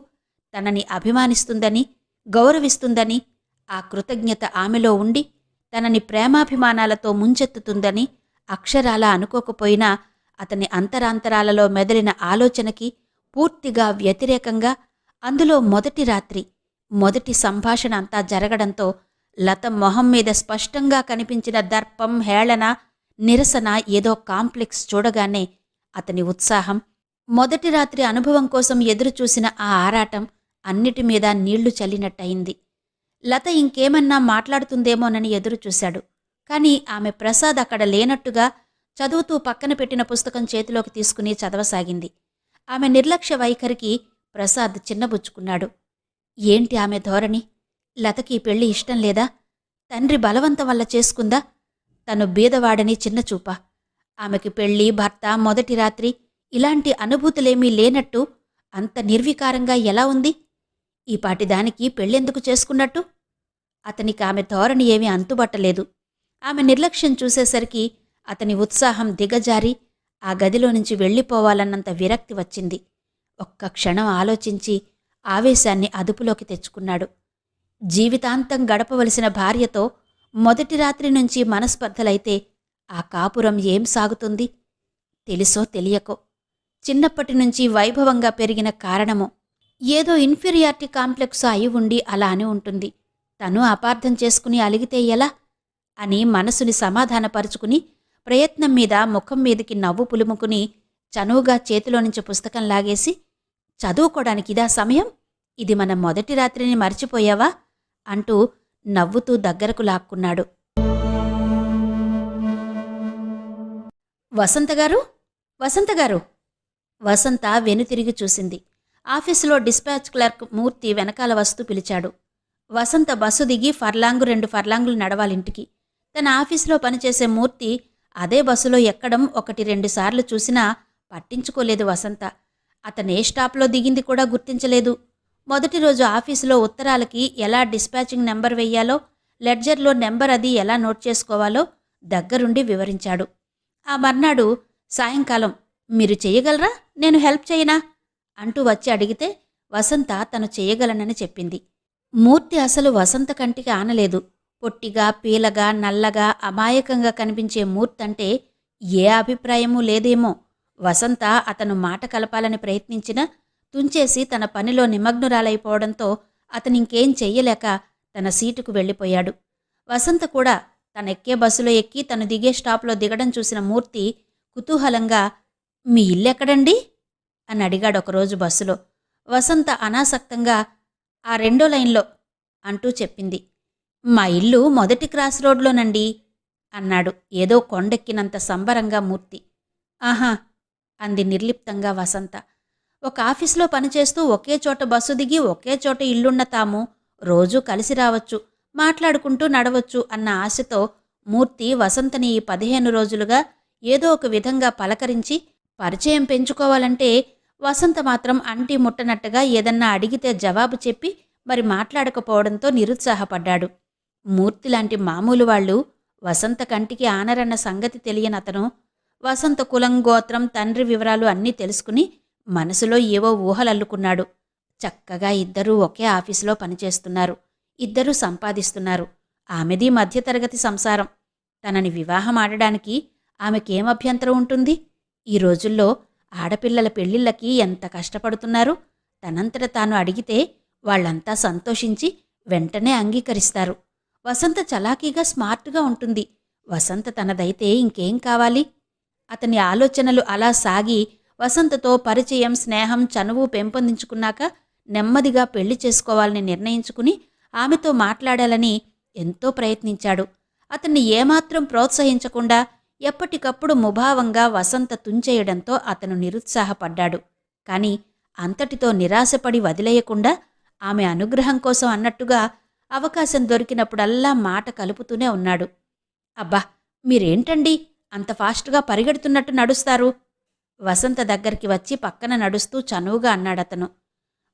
తనని అభిమానిస్తుందని, గౌరవిస్తుందని, ఆ కృతజ్ఞత ఆమెలో ఉండి తనని ప్రేమాభిమానాలతో ముంచెత్తుతుందని అక్షరాలా అనుకోకపోయినా అతని అంతరాంతరాలలో మెదలిన ఆలోచనకి పూర్తిగా వ్యతిరేకంగా అందులో మొదటి రాత్రి, మొదటి సంభాషణ అంతా జరగడంతో లత మొహం మీద స్పష్టంగా కనిపించిన దర్పం, హేళన, నిరసన, ఏదో కాంప్లెక్స్ చూడగానే అతని ఉత్సాహం, మొదటి రాత్రి అనుభవం కోసం ఎదురుచూసిన ఆ ఆరాటం అన్నిటి మీద నీళ్లు చల్లినట్టయింది. లత ఇంకేమన్నా మాట్లాడుతుందేమోనని ఎదురుచూశాడు. కాని ఆమె ప్రసాద్ అక్కడ లేనట్టుగా చదువుతూ పక్కన పెట్టిన పుస్తకం చేతిలోకి తీసుకుని చదవసాగింది. ఆమె నిర్లక్ష్య వైఖరికి ప్రసాద్ చిన్నబుచ్చుకున్నాడు. ఏంటి ఆమె ధోరణి? లతకి పెళ్లి ఇష్టం లేదా? తండ్రి బలవంతం వల్ల చేసుకుందా? తను బీదవాడని చిన్నచూపా? ఆమెకి పెళ్లి, భర్త, మొదటి రాత్రి ఇలాంటి అనుభూతులేమీ లేనట్టు అంత నిర్వికారంగా ఎలా ఉంది? ఈపాటిదానికి పెళ్ళెందుకు చేసుకున్నట్టు? అతనికి ఆమె ధోరణి ఏమీ అంతుబట్టలేదు. ఆమె నిర్లక్ష్యం చూసేసరికి అతని ఉత్సాహం దిగజారి ఆ గదిలో నుంచి వెళ్ళిపోవాలన్నంత విరక్తి వచ్చింది. ఒక్క క్షణం ఆలోచించి ఆవేశాన్ని అదుపులోకి తెచ్చుకున్నాడు. జీవితాంతం గడపవలసిన భార్యతో మొదటి రాత్రి నుంచి మనస్పర్ధలైతే ఆ కాపురం ఏం సాగుతుంది? తెలుసో తెలియకో చిన్నప్పటి నుంచి వైభవంగా పెరిగిన కారణమో ఏదో ఇన్ఫీరియారిటీ కాంప్లెక్స్ అయి ఉండి అలా అని ఉంటుంది. తను అపార్థం చేసుకుని అలిగితే ఎలా అని మనసుని సమాధానపరుచుకుని ప్రయత్నం మీద ముఖం మీదికి నవ్వు పులుముకుని చనువుగా చేతిలో నుంచి పుస్తకం లాగేసి, చదువుకోవడానికిదా సమయం? ఇది మన మొదటి రాత్రిని మర్చిపోయావా అంటూ నవ్వుతూ దగ్గరకు లాక్కున్నాడు. వసంతగారు, వసంతగారు! వసంత వెనుతిరిగి చూసింది. ఆఫీసులో డిస్పాచ్ క్లర్క్ మూర్తి వెనకాల వస్తూ పిలిచాడు. వసంత బస్సు దిగి 2 ఫర్లాంగులు నడవాలింటికి. తన ఆఫీసులో పనిచేసే మూర్తి అదే బస్సులో ఎక్కడం 1-2 సార్లు చూసినా పట్టించుకోలేదు వసంత. అతనే స్టాప్లో దిగింది కూడా గుర్తించలేదు. మొదటి రోజు ఆఫీసులో ఉత్తరాలకి ఎలా డిస్పాచింగ్ నెంబర్ వెయ్యాలో, లెడ్జర్లో నెంబర్ అది ఎలా నోట్ చేసుకోవాలో దగ్గరుండి వివరించాడు. ఆ మర్నాడు సాయంకాలం, మీరు చెయ్యగలరా, నేను హెల్ప్ చేయనా అంటూ వచ్చి అడిగితే వసంత తను చెయ్యగలనని చెప్పింది. మూర్తి అసలు వసంత కంటికి ఆనలేదు. పొట్టిగా, పీలగా, నల్లగా, అమాయకంగా కనిపించే మూర్తంటే ఏ అభిప్రాయమూ లేదేమో. వసంత అతను మాట కలపాలని ప్రయత్నించినా తుంచేసి తన పనిలో నిమగ్నురాలైపోవడంతో అతనింకేం చెయ్యలేక తన సీటుకు వెళ్ళిపోయాడు. వసంత కూడా తనెక్కే బస్సులో ఎక్కి తను దిగే స్టాప్లో దిగడం చూసిన మూర్తి కుతూహలంగా, మీ ఇల్లెక్కడండి అని అడిగాడు ఒకరోజు బస్సులో. వసంత అనాసక్తంగా, ఆ 2వ లైన్లో అంటూ చెప్పింది. మా ఇల్లు మొదటి క్రాస్ రోడ్లోనండి అన్నాడు ఏదో కొండెక్కినంత సంబరంగా మూర్తి. ఆహా అంది నిర్లిప్తంగా వసంత. ఒక ఆఫీసులో పనిచేస్తూ ఒకే చోట బస్సు దిగి ఒకే చోట ఇల్లున్న తాము రోజూ కలిసి రావచ్చు, మాట్లాడుకుంటూ నడవచ్చు అన్న ఆశతో మూర్తి వసంతని ఈ 15 రోజులుగా ఏదో ఒక విధంగా పలకరించి పరిచయం పెంచుకోవాలంటే వసంత మాత్రం అంటి ముట్టనట్టుగా ఏదన్నా అడిగితే జవాబు చెప్పి మరి మాట్లాడకపోవడంతో నిరుత్సాహపడ్డాడు. మూర్తిలాంటి మామూలు వాళ్ళు వసంత కంటికి ఆనరన్న సంగతి తెలియని అతను వసంత కులం, గోత్రం, తండ్రి వివరాలు అన్నీ తెలుసుకుని మనసులో ఏవో ఊహలల్లుకున్నాడు. చక్కగా ఇద్దరూ ఒకే ఆఫీసులో పనిచేస్తున్నారు, ఇద్దరూ సంపాదిస్తున్నారు. ఆమెది మధ్యతరగతి సంసారం. తనని వివాహం ఆడడానికి ఆమెకేం అభ్యంతరం ఉంటుంది? ఈ రోజుల్లో ఆడపిల్లల పెళ్లిళ్ళకి ఎంత కష్టపడుతున్నారు. తనంతట తాను అడిగితే వాళ్లంతా సంతోషించి వెంటనే అంగీకరిస్తారు. వసంత చలాకీగా, స్మార్ట్గా ఉంటుంది. వసంత తనదైతే ఇంకేం కావాలి? అతని ఆలోచనలు అలా సాగి వసంతతో పరిచయం, స్నేహం, చనువు పెంపొందించుకున్నాక నెమ్మదిగా పెళ్లి చేసుకోవాలని నిర్ణయించుకుని ఆమెతో మాట్లాడాలని ఎంతో ప్రయత్నించాడు. అతన్ని ఏమాత్రం ప్రోత్సహించకుండా ఎప్పటికప్పుడు ముభావంగా వసంత తుంచేయడంతో అతను నిరుత్సాహపడ్డాడు. కాని అంతటితో నిరాశపడి వదిలేయకుండా ఆమె అనుగ్రహం కోసం అన్నట్టుగా అవకాశం దొరికినప్పుడల్లా మాట కలుపుతూనే ఉన్నాడు. అబ్బా, మీరేంటండి అంత ఫాస్ట్గా పరిగెడుతున్నట్టు నడుస్తారు? వసంత దగ్గరికి వచ్చి పక్కన నడుస్తూ చనువుగా అన్నాడతను.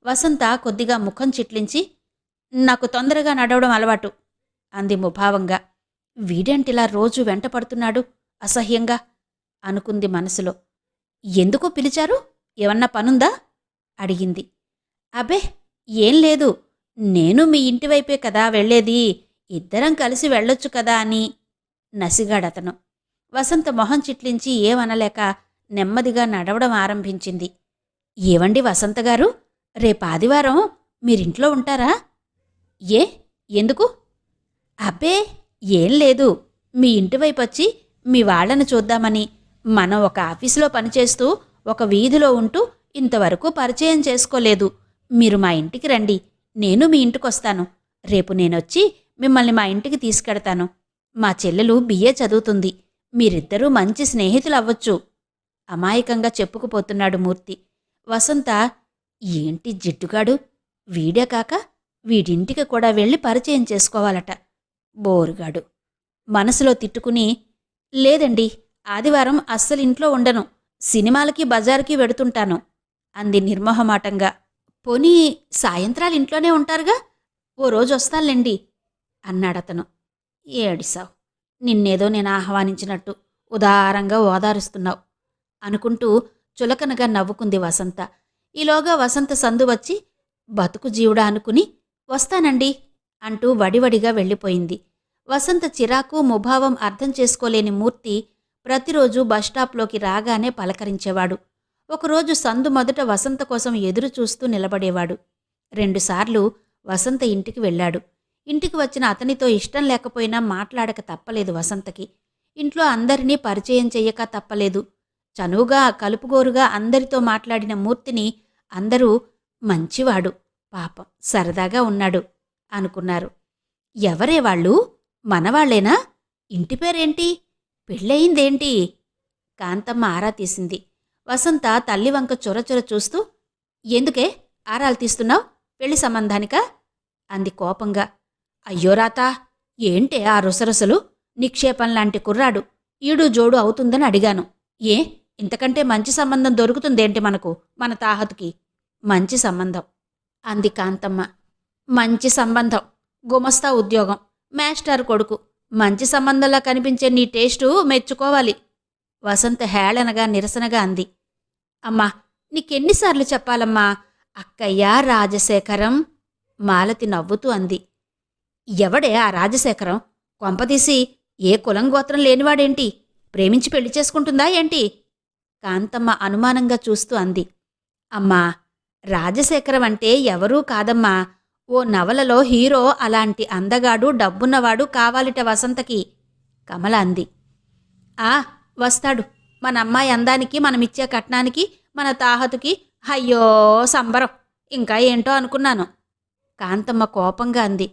వసంత కొద్దిగా ముఖం చిట్లించి, నాకు తొందరగా నడవడం అలవాటు అంది ముభావంగా. వీడేంటిలా రోజూ వెంటపడుతున్నాడు అసహ్యంగా అనుకుంది మనసులో. ఎందుకు పిలిచారు? ఏమన్నా పనుందా అడిగింది. అబ్బే ఏం లేదు, నేను మీ ఇంటివైపే కదా వెళ్ళేది, ఇద్దరం కలిసి వెళ్ళొచ్చు కదా అని నసిగాడతను. వసంత మొహం చిట్లించి ఏమనలేక నెమ్మదిగా నడవడం ఆరంభించింది. ఏవండి వసంతగారు, రేపాదివారం మీరింట్లో ఉంటారా? ఏ, ఎందుకు? అబ్బే ఏం లేదు, మీ ఇంటివైపొచ్చి మీ వాళ్లను చూద్దామని. మనం ఒక ఆఫీసులో పనిచేస్తూ ఒక వీధిలో ఉంటూ ఇంతవరకు పరిచయం చేసుకోలేదు. మీరు మా ఇంటికి రండి, నేను మీ ఇంటికొస్తాను. రేపు నేనొచ్చి మిమ్మల్ని మా ఇంటికి తీసుకెడతాను. మా చెల్లెలు బిఏ చదువుతుంది, మీరిద్దరూ మంచి స్నేహితులవ్వచ్చు అమాయకంగా చెప్పుకుపోతున్నాడు మూర్తి. వసంత, ఏంటి జిడ్డుగాడు, వీడే కాక వీడింటికి కూడా వెళ్ళి పరిచయం చేసుకోవాలట, బోరుగాడు మనసులో తిట్టుకుని, లేదండి, ఆదివారం అస్సలింట్లో ఉండను, సినిమాలకి బజారుకి వెడుతుంటాను అంది నిర్మోహమాటంగా. పోనీ సాయంత్రాలింట్లోనే ఉంటారుగా, ఓ రోజు వస్తానులేండి అన్నాడతను. ఏడిసావు, నిన్నేదో నేను ఆహ్వానించినట్టు ఉదారంగా ఓదారుస్తున్నావు అనుకుంటూ చులకనగా నవ్వుకుంది వసంత. ఈలోగా వసంత సందు వచ్చి బతుకు జీవుడా అనుకుని వస్తానండి అంటూ వడివడిగా వెళ్ళిపోయింది. వసంత చిరాకు ముభావం అర్థం చేసుకోలేని మూర్తి ప్రతిరోజు బస్టాప్లోకి రాగానే పలకరించేవాడు. ఒకరోజు సందు మొదట వసంత కోసం ఎదురు చూస్తూ నిలబడేవాడు. 2 సార్లు వసంత ఇంటికి వెళ్ళాడు. ఇంటికి వచ్చిన అతనితో ఇష్టం లేకపోయినా మాట్లాడక తప్పలేదు వసంతకి. ఇంట్లో అందరినీ పరిచయం చెయ్యక తప్పలేదు. చనువుగా కలుపుగోరుగా అందరితో మాట్లాడిన మూర్తిని అందరూ మంచివాడు, పాపం సరదాగా ఉన్నాడు అనుకున్నారు. ఎవరే వాళ్ళు? మనవాళ్లేనా? ఇంటి పేరేంటి? పెళ్ళయిందేంటి? కాంతమ్మ ఆరా తీసింది. వసంత తల్లివంక చొరచొర చూస్తూ, ఎందుకే ఆరాలు తీస్తున్నావు? పెళ్లి సంబంధానికా అంది కోపంగా. అయ్యో రాతా, ఏంటే ఆ రుసరుసలు? నిక్షేపంలాంటి కుర్రాడు ఈడు జోడు అవుతుందని అడిగాను. ఏ ఇంతకంటే మంచి సంబంధం దొరుకుతుందేంటి మనకు, మన తాహతుకి? మంచి సంబంధం అంది కాంతమ్మ. మంచి సంబంధం, గుమస్తా ఉద్యోగం, మాస్టర్ కొడుకు. మంచి సంబంధంలా కనిపించే నీ టేస్టు మెచ్చుకోవాలి వసంత హేళనగా నిరసనగా అంది. అమ్మా, నీకెన్నిసార్లు చెప్పాలమ్మా? అక్కయ్య రాజశేఖరం. మాలతి నవ్వుతూ అంది. ఎవడే ఆ రాజశేఖరం? కొంపదీసి ఏ కులం గోత్రం లేనివాడేంటి? ప్రేమించి పెళ్లి చేసుకుంటుందా ఏంటి? కాంతమ్మ అనుమానంగా చూస్తూ అంది. అమ్మా, రాజశేఖరం అంటే ఎవరూ కాదమ్మా, ఓ నవలలో హీరో అలాంటి అందగాడు డబ్బున్నవాడు కావాలిట వసంతకి కమల అంది. ఆ వస్తాడు, మన అమ్మాయి అందానికి, మనమిచ్చే కట్నానికి, మన తాహతుకి. అయ్యో సంబరం, ఇంకా ఏంటో అనుకున్నాను కాంతమ్మ కోపంగా అంది.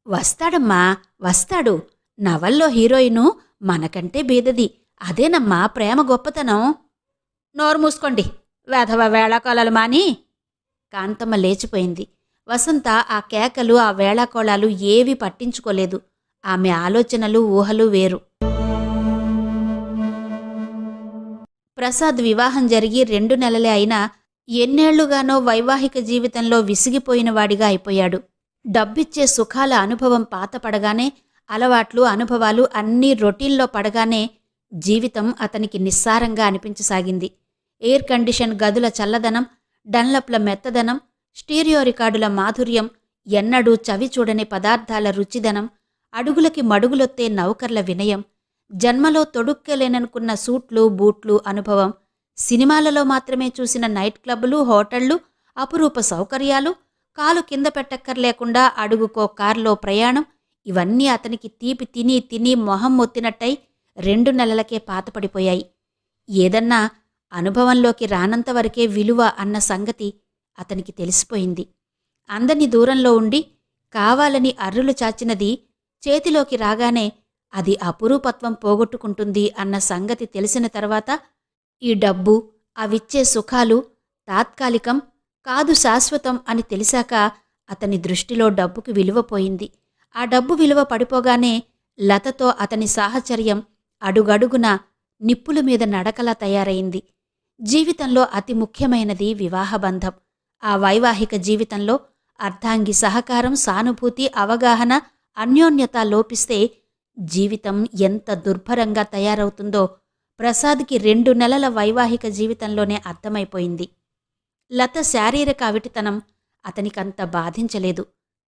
వస్తాడమ్మా వస్తాడు, నవల్లో హీరోయిను మనకంటే బీదది, అదేనమ్మా ప్రేమ గొప్పతనం. నోరు మూసుకోండి, వేధవ వేళాకోళాలు మాని. కాంతమ్మ లేచిపోయింది. వసంత ఆ కేకలు, ఆ వేళాకోళాలు ఏవీ పట్టించుకోలేదు. ఆమె ఆలోచనలు ఊహలు వేరు. ప్రసాద్ వివాహం జరిగి 2 నెలలే అయినా ఎన్నేళ్లుగానో వైవాహిక జీవితంలో విసిగిపోయినవాడిగా అయిపోయాడు. డబ్బిచ్చే సుఖాల అనుభవం పాతపడగానే, అలవాట్లు అనుభవాలు అన్నీ రొటీన్లో పడగానే జీవితం అతనికి నిస్సారంగా అనిపించసాగింది. ఎయిర్ కండిషన్ గదుల చల్లదనం, డన్లప్ల మెత్తదనం, స్టీరియో రికార్డుల మాధుర్యం, ఎన్నడూ చవి చూడని పదార్థాల రుచిదనం, అడుగులకి మడుగులొత్తే నౌకర్ల వినయం, జన్మలో తొడుక్కెలేననుకున్న సూట్లు బూట్లు అనుభవం, సినిమాలలో మాత్రమే చూసిన నైట్ క్లబ్బులు, హోటళ్లు, అపురూప సౌకర్యాలు, కాలు కింద పెట్టక్కర్లేకుండా అడుగుకో కార్లో ప్రయాణం, ఇవన్నీ అతనికి తీపి తిని తిని మొహం మొత్తినట్టయి 2 నెలలకే పాతపడిపోయాయి. ఏదన్నా అనుభవంలోకి రానంతవరకే విలువ అన్న సంగతి అతనికి తెలిసిపోయింది. అందని దూరంలో ఉండి కావాలని అర్రులు చాచినది చేతిలోకి రాగానే అది అపురూపత్వం పోగొట్టుకుంటుంది అన్న సంగతి తెలిసిన తర్వాత ఈ డబ్బు, అవిచ్చే సుఖాలు తాత్కాలికం కాదు, శాశ్వతం అని తెలిసాక అతని దృష్టిలో డబ్బుకి విలువ పోయింది. ఆ డబ్బు విలువ పడిపోగానే లతతో అతని సాహచర్యం అడుగడుగున నిప్పుల మీద నడకలా తయారైంది. జీవితంలో అతి ముఖ్యమైనది వివాహబంధం. ఆ వైవాహిక జీవితంలో అర్ధాంగి సహకారం, సానుభూతి, అవగాహన, అన్యోన్యత లోపిస్తే జీవితం ఎంత దుర్భరంగా తయారవుతుందో ప్రసాద్కి 2 నెలల వైవాహిక జీవితంలోనే అర్థమైపోయింది. లత శారీరక అవిటితనం అతనికంత బాధించలేదు.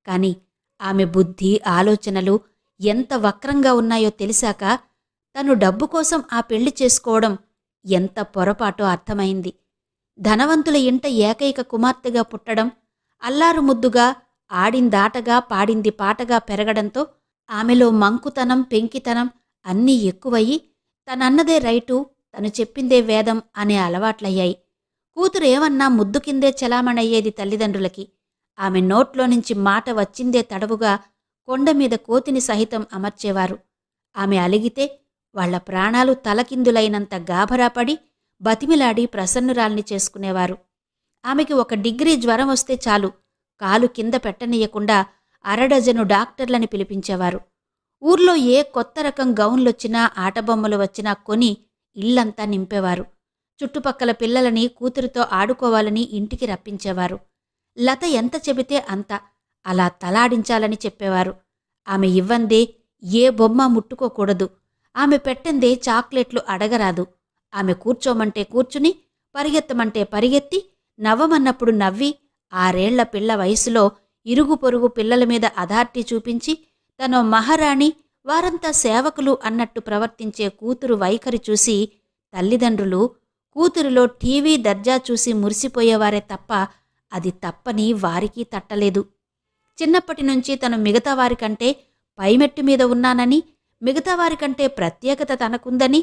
కాని ఆమె బుద్ధి, ఆలోచనలు ఎంత వక్రంగా ఉన్నాయో తెలిసాక తను డబ్బు కోసం ఆ పెళ్లి చేసుకోవడం ఎంత పొరపాటో అర్థమైంది. ధనవంతుల ఇంట ఏకైక కుమార్తెగా పుట్టడం, అల్లారు ముద్దుగా, ఆడిందాటగా పాడింది పాటగా పెరగడంతో ఆమెలో మంకుతనం, పెంకితనం అన్నీ ఎక్కువయ్యి తనన్నదే రైటు, తను చెప్పిందే వేదం అనే అలవాట్లయ్యాయి. కూతురు ఏమన్నా ముద్దు కిందే చలామణయ్యేది తల్లిదండ్రులకి. ఆమె నోట్లో నుంచి మాట వచ్చిందే తడవుగా కొండమీద కోతిని సహితం అమర్చేవారు. ఆమె అలిగితే వాళ్ల ప్రాణాలు తలకిందులైనంత గాభరాపడి బతిమిలాడి ప్రసన్నురాల్ని చేసుకునేవారు. ఆమెకి 1 డిగ్రీ జ్వరం వస్తే చాలు, కాలు కింద పెట్టనీయకుండా 1/2 డజను డాక్టర్లని పిలిపించేవారు. ఊర్లో ఏ కొత్త రకం గౌన్లొచ్చినా, ఆటబొమ్మలు వచ్చినా కొని ఇల్లంతా నింపేవారు. చుట్టుపక్కల పిల్లలని కూతురితో ఆడుకోవాలని ఇంటికి రప్పించేవారు. లత ఎంత చెబితే అంత అలా తలాడించాలని చెప్పేవారు. ఆమె ఇవ్వందే ఏ బొమ్మ ముట్టుకోకూడదు, ఆమె పెట్టందే చాక్లెట్లు అడగరాదు, ఆమె కూర్చోమంటే కూర్చుని, పరిగెత్తమంటే పరిగెత్తి నవ్వమన్నప్పుడు నవ్వి 6 పిల్ల వయసులో ఇరుగు పొరుగు పిల్లల మీద అథారిటీ చూపించి తనో మహారాణి, వారంతా సేవకులు అన్నట్టు ప్రవర్తించే కూతురు వైఖరి చూసి తల్లిదండ్రులు కూతురిలో టీవీ దర్జా చూసి మురిసిపోయేవారే తప్ప అది తప్పని వారికీ తట్టలేదు. చిన్నప్పటినుంచి తను మిగతా వారికంటే పైమెట్టు మీద ఉన్నానని, మిగతా వారికంటే ప్రత్యేకత తనకుందని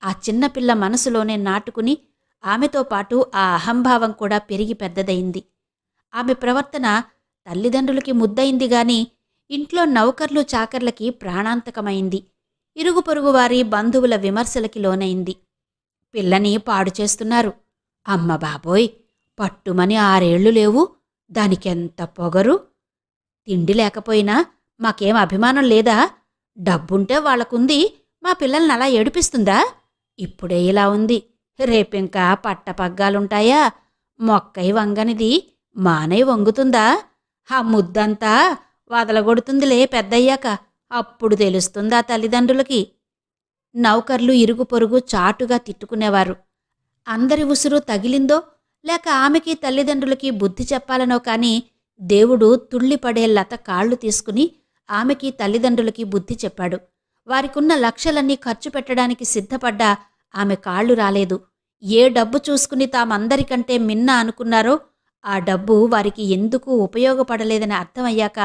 ఆ చిన్నపిల్ల మనసులోనే నాటుకుని ఆమెతో పాటు ఆ అహంభావం కూడా పెరిగి పెద్దదయింది. ఆమె ప్రవర్తన తల్లిదండ్రులకి ముద్దయింది గాని ఇంట్లో నౌకర్లు చాకర్లకి ప్రాణాంతకమైంది. ఇరుగు పొరుగువారి బంధువుల విమర్శలకి లోనైంది. పిల్లని పాడు చేస్తున్నారు. అమ్మ బాబోయ్, పట్టుమని 6 ఏళ్లు లేవు, దానికెంత పొగరు. తిండి లేకపోయినా మాకేం అభిమానం లేదా? డబ్బుంటే వాళ్లకుంది, మా పిల్లల్ని అలా ఏడిపిస్తుందా? ఇప్పుడే ఇలా ఉంది, రేపింకా పట్టపగ్గాలుంటాయా? మొక్కై వంగనిది మానై వంగుతుందా? ఆ ముద్దంతా వదలగొడుతుందిలే పెద్దయ్యాక, అప్పుడు తెలుస్తుందా తల్లిదండ్రులకి. నౌకర్లు ఇరుగు పొరుగు చాటుగా తిట్టుకునేవారు. అందరి ఉసురు తగిలిందో లేక ఆమెకి తల్లిదండ్రులకి బుద్ధి చెప్పాలనో కాని దేవుడు తుళ్ళిపడే లత కాళ్లు తీసుకుని ఆమెకి తల్లిదండ్రులకి బుద్ధి చెప్పాడు. వారికున్న లక్షలన్నీ ఖర్చు పెట్టడానికి సిద్ధపడ్డా ఆమె కాళ్లు రాలేదు. ఏ డబ్బు చూసుకుని తామందరికంటే మిన్న అనుకున్నారో ఆ డబ్బు వారికి ఎందుకు ఉపయోగపడలేదని అర్థమయ్యాక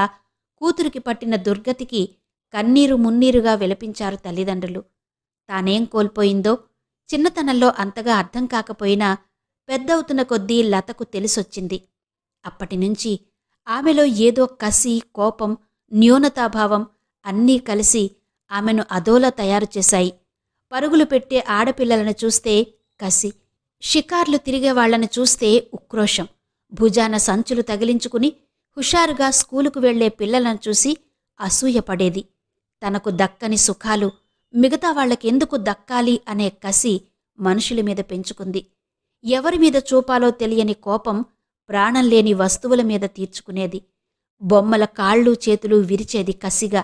కూతురికి పట్టిన దుర్గతికి కన్నీరు మున్నీరుగా విలపించారు తల్లిదండ్రులు. తానేం కోల్పోయిందో చిన్నతనంలో అంతగా అర్థం కాకపోయినా పెద్దవుతున్న కొద్దీ లతకు తెలిసొచ్చింది. అప్పటినుంచి ఆమెలో ఏదో కసి, కోపం, న్యూనతాభావం అన్నీ కలిసి ఆమెను అదోలా తయారు చేశాయి. పరుగులు పెట్టే ఆడపిల్లలను చూస్తే కసి, షికార్లు తిరిగేవాళ్లను చూస్తే ఉక్రోషం, భుజాన సంచులు తగిలించుకుని హుషారుగా స్కూలుకు వెళ్లే పిల్లలను చూసి అసూయపడేది. తనకు దక్కని సుఖాలు మిగతా వాళ్లకెందుకు దక్కాలి అనే కసి మనుషుల మీద పెంచుకుంది. ఎవరిమీద చూపాలో తెలియని కోపం ప్రాణం లేని వస్తువుల మీద తీర్చుకునేది. బొమ్మల కాళ్ళు చేతులు విరిచేది కసిగా,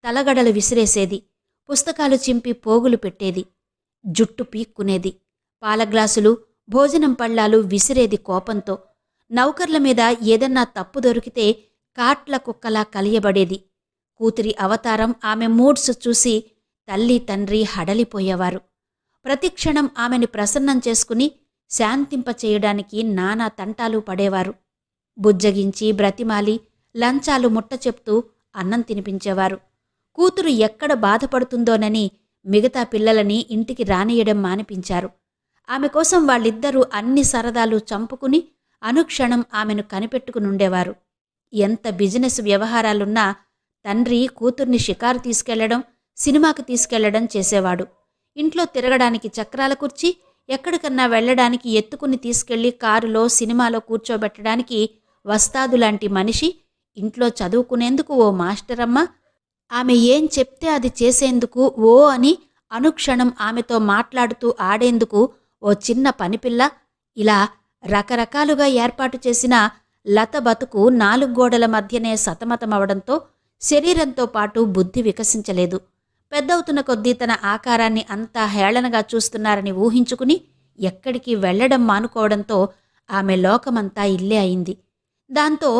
తలగడలు విసిరేసేది, పుస్తకాలు చింపి పోగులు పెట్టేది, జుట్టు పీక్కునేది, పాలగ్లాసులు, భోజనం పళ్ళాలు విసిరేది కోపంతో. నౌకర్ల మీద ఏదన్నా తప్పు దొరికితే కాట్ల కుక్కలా కలియబడేది. కూతురి అవతారం, ఆమె మూడ్స్ చూసి తల్లి తండ్రి హడలిపోయేవారు. ప్రతిక్షణం ఆమెని ప్రసన్నం చేసుకుని శాంతింపచేయడానికి నానా తంటాలు పడేవారు. బుజ్జగించి బ్రతిమాలి లంచాలు ముట్ట చెప్తూ అన్నం తినిపించేవారు. కూతురు ఎక్కడ బాధపడుతుందోనని మిగతా పిల్లలని ఇంటికి రానియడం మానిపించారు. ఆమె కోసం వాళ్ళిద్దరూ అన్ని సరదాలు చంపుకుని అనుక్షణం ఆమెను కనిపెట్టుకునుండేవారు. ఎంత బిజినెస్ వ్యవహారాలున్నా తండ్రి కూతుర్ని షికారు తీసుకెళ్లడం, సినిమాకి తీసుకెళ్లడం చేసేవాడు. ఇంట్లో తిరగడానికి చక్రాల కుర్చీ, ఎక్కడికన్నా వెళ్లడానికి ఎత్తుకుని తీసుకెళ్లి కారులో, సినిమాలో కూర్చోబెట్టడానికి వస్తాదులాంటి మనిషి, ఇంట్లో చదువుకునేందుకు ఓ మాస్టరమ్మ, ఆమె ఏం చెప్తే అది చేసేందుకు ఓ అని అనుక్షణం ఆమెతో మాట్లాడుతూ ఆడేందుకు ఓ చిన్న పనిపిల్ల, ఇలా రకరకాలుగా ఏర్పాటు చేసిన లత బతుకు 4 గోడల మధ్యనే సతమతమవడంతో శరీరంతో పాటు బుద్ధి వికసించలేదు. పెద్దవుతున్న కొద్దీ తన ఆకారాన్ని అంతా హేళనగా చూస్తున్నారని ఊహించుకుని ఎక్కడికి వెళ్లడం మానుకోవడంతో ఆమె లోకమంతా ఇల్లే అయింది. దాంతో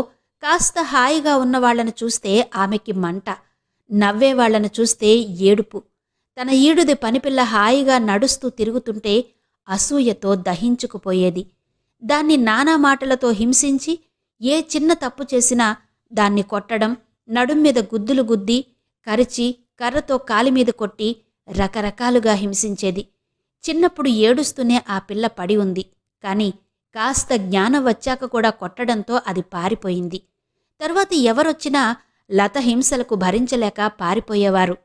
కాస్త హాయిగా ఉన్నవాళ్లను చూస్తే ఆమెకి మంట, నవ్వేవాళ్లను చూస్తే ఏడుపు. తన ఈడుది పనిపిల్ల హాయిగా నడుస్తూ తిరుగుతుంటే అసూయతో దహించుకుపోయేది. దాన్ని నానా మాటలతో హింసించి ఏ చిన్న తప్పు చేసినా దాన్ని కొట్టడం, నడుమ్మీద గుద్దులు గుద్ది, కరిచి కర్రతో కాలిమీద కొట్టి రకరకాలుగా హింసించేది. చిన్నప్పుడు ఏడుస్తూనే ఆ పిల్ల పడి ఉంది. కాని కాస్త జ్ఞానం వచ్చాక కూడా కొట్టడంతో అది పారిపోయింది. తరువాత ఎవరొచ్చినా లత హింసలకు భరించలేక పారిపోయేవారు.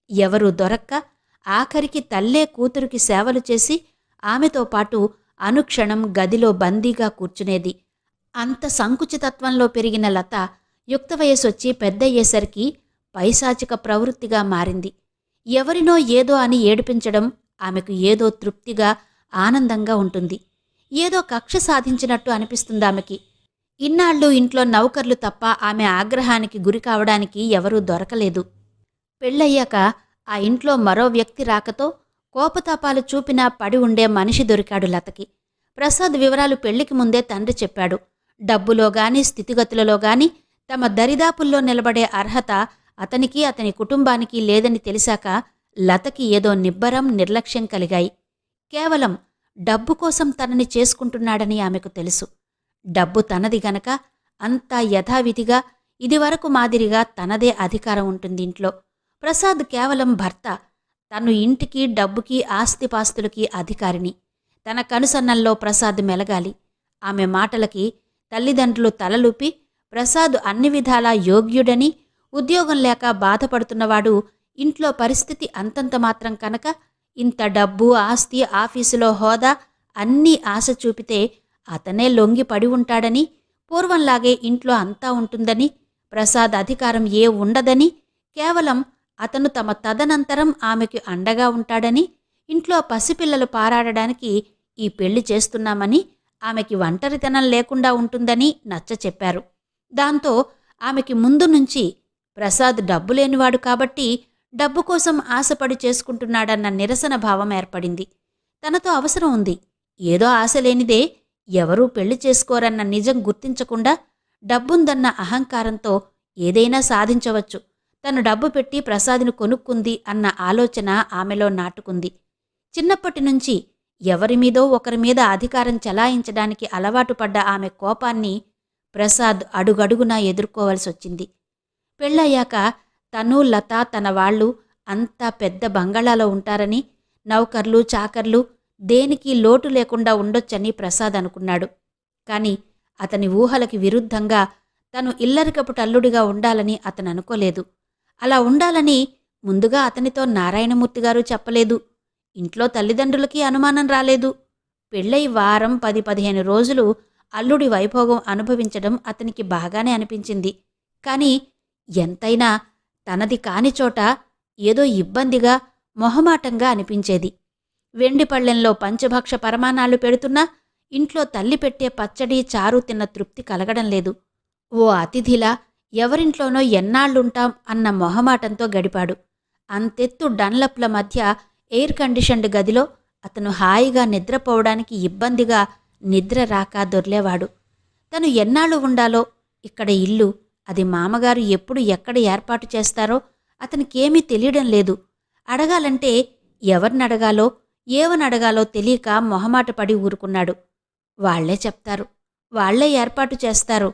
ఎవరూ దొరక్క ఆఖరికి తల్లే కూతురికి సేవలు చేసి ఆమెతో పాటు అనుక్షణం గదిలో బందీగా కూర్చునేది. అంత సంకుచితత్వంలో పెరిగిన లత యుక్త వయసొచ్చి పెద్దయ్యేసరికి పైశాచిక ప్రవృత్తిగా మారింది. ఎవరినో ఏదో అని ఏడిపించడం ఆమెకు ఏదో తృప్తిగా, ఆనందంగా ఉంటుంది. ఏదో కక్ష సాధించినట్టు అనిపిస్తుందామెకి. ఇన్నాళ్ళు ఇంట్లో నౌకర్లు తప్ప ఆమె ఆగ్రహానికి గురి కావడానికి ఎవరూ దొరకలేదు. పెళ్ళయ్యాక ఆ ఇంట్లో మరో వ్యక్తి రాకతో కోపతాపాలు చూపినా పడి ఉండే మనిషి దొరికాడు లతకి. ప్రసాద్ వివరాలు పెళ్లికి ముందే తండ్రి చెప్పాడు. డబ్బులో గాని స్థితిగతులలో గాని తమ దరిదాపుల్లో నిలబడే అర్హత అతనికి అతని కుటుంబానికి లేదని తెలిసాక లతకి ఏదో నిబ్బరం నిర్లక్ష్యం కలిగాయి. కేవలం డబ్బు కోసం తనని చేసుకుంటున్నాడని ఆమెకు తెలుసు. డబ్బు తనది గనక అంతా యథావిధిగా ఇదివరకు మాదిరిగా తనదే అధికారం ఉంటుంది ఇంట్లో. ప్రసాద్ కేవలం భర్త. తను ఇంటికి, డబ్బుకి, ఆస్తిపాస్తులకి అధికారిని. తన కనుసన్నల్లో ప్రసాద్ మెలగాలి. ఆమె మాటలకి తల్లిదండ్రులు తలలూపి ప్రసాద్ అన్ని విధాలా యోగ్యుడని, ఉద్యోగం లేక బాధపడుతున్నవాడు, ఇంట్లో పరిస్థితి అంతంత మాత్రం కనుక ఇంత డబ్బు, ఆస్తి, ఆఫీసులో హోదా అన్నీ ఆశ చూపితే అతనే లొంగి పడి ఉంటాడని, పూర్వంలాగే ఇంట్లో అంతా ఉంటుందని, ప్రసాద్ అధికారం ఉండదని, కేవలం అతను తమ తదనంతరం ఆమెకు అండగా ఉంటాడని, ఇంట్లో పసిపిల్లలు పారాడడానికి ఈ పెళ్లి చేస్తున్నామని, ఆమెకి ఒంటరితనం లేకుండా ఉంటుందని నచ్చచెప్పారు. దాంతో ఆమెకి ముందు నుంచి ప్రసాద్ డబ్బు లేనివాడు కాబట్టి డబ్బు కోసం ఆశపడి చేసుకుంటున్నాడన్న నిరసన భావం ఏర్పడింది. తనతో అవసరం ఉంది, ఏదో ఆశ లేనిదే ఎవరూ పెళ్లి చేసుకోరన్న నిజం గుర్తించకుండా డబ్బుందన్న అహంకారంతో ఏదైనా సాధించవచ్చు, తను డబ్బు పెట్టి ప్రసాద్ను కొనుక్కుంది అన్న ఆలోచన ఆమెలో నాటుకుంది. చిన్నప్పటి నుంచి ఎవరిమీదో ఒకరిమీద అధికారం చెలాయించడానికి అలవాటు పడ్డ ఆమె కోపాన్ని ప్రసాద్ అడుగడుగునా ఎదుర్కోవలసొచ్చింది. పెళ్ళయ్యాక తను, లత, తన వాళ్ళు అంతా పెద్ద బంగళాలో ఉంటారని, నౌకర్లు, చాకర్లు దేనికి లోటు లేకుండా ఉండొచ్చని ప్రసాద్ అనుకున్నాడు. కాని అతని ఊహలకి విరుద్ధంగా తను ఇల్లరికపు టల్లుడిగా ఉండాలని అతను అనుకోలేదు. అలా ఉండాలని ముందుగా అతనితో నారాయణమూర్తిగారు చెప్పలేదు. ఇంట్లో తల్లిదండ్రులకి అనుమానం రాలేదు. పెళ్ళై వారం 10-15 రోజులు అల్లుడి వైభోగం అనుభవించడం అతనికి బాగానే అనిపించింది. కాని ఎంతైనా తనది కాని చోట ఏదో ఇబ్బందిగా, మొహమాటంగా అనిపించేది. వెండి పళ్ళెంలో పంచభక్ష పరమాణాలు పెడుతున్నా ఇంట్లో తల్లి పెట్టే పచ్చడి, చారు తిన్న తృప్తి కలగడం లేదు. ఓ అతిథిలా ఎవరింట్లోనో ఎన్నాళ్లుంటాం అన్న మొహమాటంతో గడిపాడు. అంతెత్తు డన్లప్ల మధ్య ఎయిర్ కండిషన్డ్ గదిలో అతను హాయిగా నిద్రపోవడానికి ఇబ్బందిగా నిద్ర రాక దొర్లేవాడు. తను ఎన్నాళ్ళు ఉండాలో ఇక్కడ ఇల్లు, అది మామగారు ఎప్పుడు ఎక్కడ ఏర్పాటు చేస్తారో అతనికేమీ తెలియడం లేదు. అడగాలంటే ఎవరినడగాలో, ఏవనడగాలో తెలియక మొహమాట పడి ఊరుకున్నాడు. వాళ్లే చెప్తారు, వాళ్లే ఏర్పాటు చేస్తారు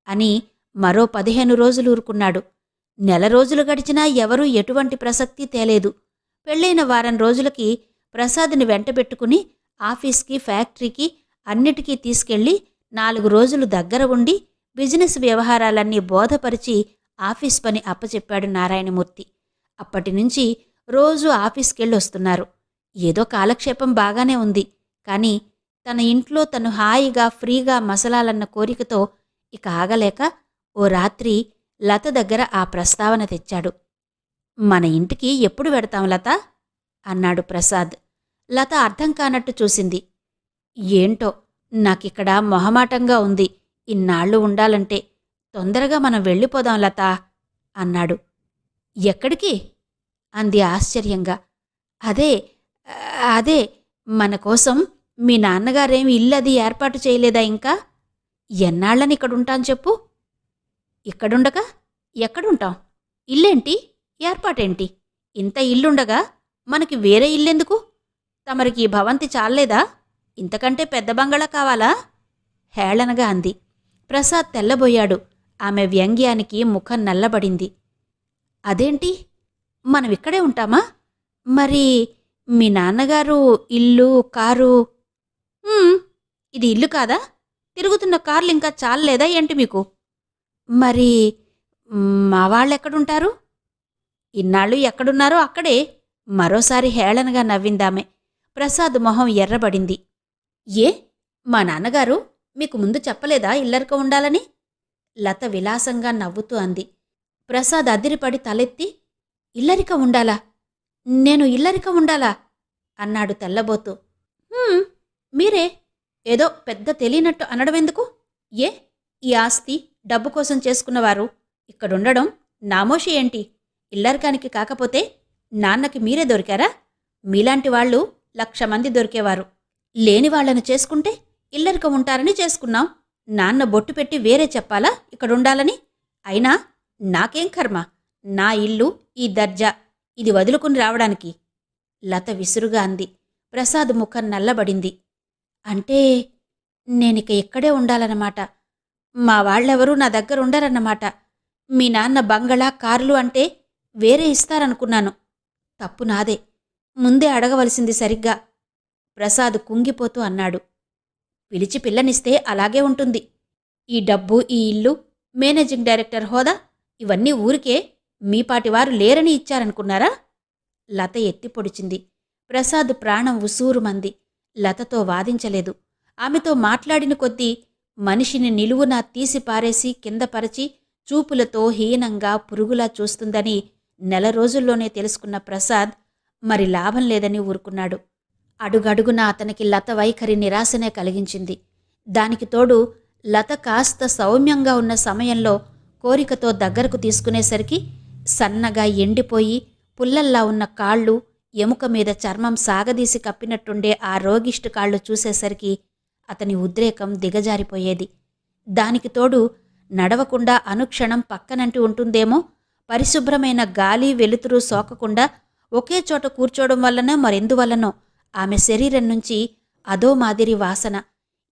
అని మరో 15 రోజులు ఊరుకున్నాడు. నెల రోజులు గడిచినా ఎవరూ ఎటువంటి ప్రసక్తి తేలేదు. పెళ్ళైన వారం రోజులకి ప్రసాద్ని వెంటబెట్టుకుని ఆఫీస్కి, ఫ్యాక్టరీకి అన్నిటికీ తీసుకెళ్లి 4 రోజులు దగ్గర ఉండి బిజినెస్ వ్యవహారాలన్నీ బోధపరిచి ఆఫీస్ పని అప్పచెప్పాడు నారాయణమూర్తి. అప్పటినుంచి రోజూ ఆఫీస్కెళ్ళొస్తున్నారు. ఏదో కాలక్షేపం బాగానే ఉంది. కాని తన ఇంట్లో తను హాయిగా, ఫ్రీగా మసలాలన్న కోరికతో ఇక ఆగలేక ఓ రాత్రి లత దగ్గర ఆ ప్రస్తావన తెచ్చాడు. మన ఇంటికి ఎప్పుడు వెడతాం లత అన్నాడు ప్రసాద్. లత అర్థం కానట్టు చూసింది. ఏంటో నాకిక్కడ మొహమాటంగా ఉంది, ఇన్నాళ్ళు ఉండాలంటే. తొందరగా మనం వెళ్ళిపోదాం లతా అన్నాడు. ఎక్కడికి అంది ఆశ్చర్యంగా. అదే అదే మన కోసం మీ నాన్నగారేమి ఇల్లది ఏర్పాటు చేయలేదా ఇంకా? ఎన్నాళ్ళని ఇక్కడుంటాం చెప్పు? ఇక్కడుండక ఎక్కడుంటాం? ఇల్లేంటి, ఏర్పాటేంటి? ఇంత ఇల్లుండగా మనకి వేరే ఇల్లెందుకు? తమరికి ఈ భవంతి చాలేదా? ఇంతకంటే పెద్ద బంగళా కావాలా? హేళనగా అంది. ప్రసాద్ తెల్లబోయాడు. ఆమె వ్యంగ్యానికి ముఖం నల్లబడింది. అదేంటి, మనమిక్కడే ఉంటామా? మరి మీ నాన్నగారు ఇల్లు, కారు? ఇది ఇల్లు కాదా? తిరుగుతున్న కార్లు ఇంకా చాలలేదా ఏంటి మీకు? మరి మా వాళ్ళెక్కడుంటారు? ఇన్నాళ్ళు ఎక్కడున్నారో అక్కడే. మరోసారి హేళనగా నవ్విందామె. ప్రసాద్ మొహం ఎర్రబడింది. ఏ, మా నాన్నగారు మీకు ముందు చెప్పలేదా ఇల్లరిక ఉండాలని? లత విలాసంగా నవ్వుతూ అంది. ప్రసాద్ అదిరిపడి తలెత్తి, ఇల్లరిక ఉండాలా? నేను ఇల్లరిక ఉండాలా అన్నాడు తెల్లబోతూ. మీరే ఏదో పెద్ద తెలియనట్టు అనడమెందుకు? ఏ, ఈ ఆస్తి డబ్బు కోసం చేసుకున్నవారు ఇక్కడుండడం నామోషి ఏంటి? ఇల్లరికానికి కాకపోతే నాన్నకి మీరే దొరికారా? మీలాంటి వాళ్ళు 1,00,000 మంది దొరికేవారు. లేని వాళ్లను చేసుకుంటే ఇల్లరికం ఉంటారని చేసుకున్నాం. నాన్న బొట్టు పెట్టి వేరే చెప్పాలా ఇక్కడుండాలని? అయినా నాకేం కర్మ? నా ఇల్లు, ఈ దర్జా, ఇది వదులుకుని రావడానికి. లత విసురుగా అంది. ప్రసాద్ ముఖం నల్లబడింది. అంటే నేనిక ఇక్కడే ఉండాలన్నమాట. మా వాళ్ళెవరూ నా దగ్గర ఉండరన్నమాట. మీ నాన్న బంగళా, కారులు అంటే వేరే ఇస్తారనుకున్నాను. తప్పు నాదే. ముందే అడగవలసింది సరిగ్గా. ప్రసాద్ కుంగిపోతూ అన్నాడు. పిలిచి పిల్లనిస్తే అలాగే ఉంటుంది. ఈ డబ్బు, ఈ ఇల్లు, మేనేజింగ్ డైరెక్టర్ హోదా ఇవన్నీ ఊరికే మీపాటివారు లేరని ఇచ్చారనుకున్నారా? లత ఎత్తి పొడిచింది. ప్రసాద్ ప్రాణం ఉసూరుమంది. లతతో వాదించలేదు. ఆమెతో మాట్లాడిన కొద్దీ మనిషిని నిలువునా తీసి పారేసి కిందపరచి చూపులతో హీనంగా పురుగులా చూస్తుందని నెల రోజుల్లోనే తెలుసుకున్న ప్రసాద్ మరి లాభం లేదని ఊరుకున్నాడు. అడుగడుగునా అతనికి లత వైఖరి నిరాశనే కలిగించింది. దానికి తోడు లత కాస్త సౌమ్యంగా ఉన్న సమయంలో కోరికతో దగ్గరకు తీసుకునేసరికి సన్నగా ఎండిపోయి పుల్లల్లా ఉన్న కాళ్ళు, ఎముక మీద చర్మం సాగదీసి కప్పినట్టుండే ఆ రోగిష్టి కాళ్ళు చూసేసరికి అతని ఉద్రేకం దిగజారిపోయేది. దానికి తోడు నడవకుండా అనుక్షణం పక్కనంటి ఉంటుందేమో, పరిశుభ్రమైన గాలి వెలుతురు సోకకుండా ఒకే చోట కూర్చోవడం వల్లనో మరెందువల్లనో ఆమె శరీరం నుంచి అదో మాదిరి వాసన,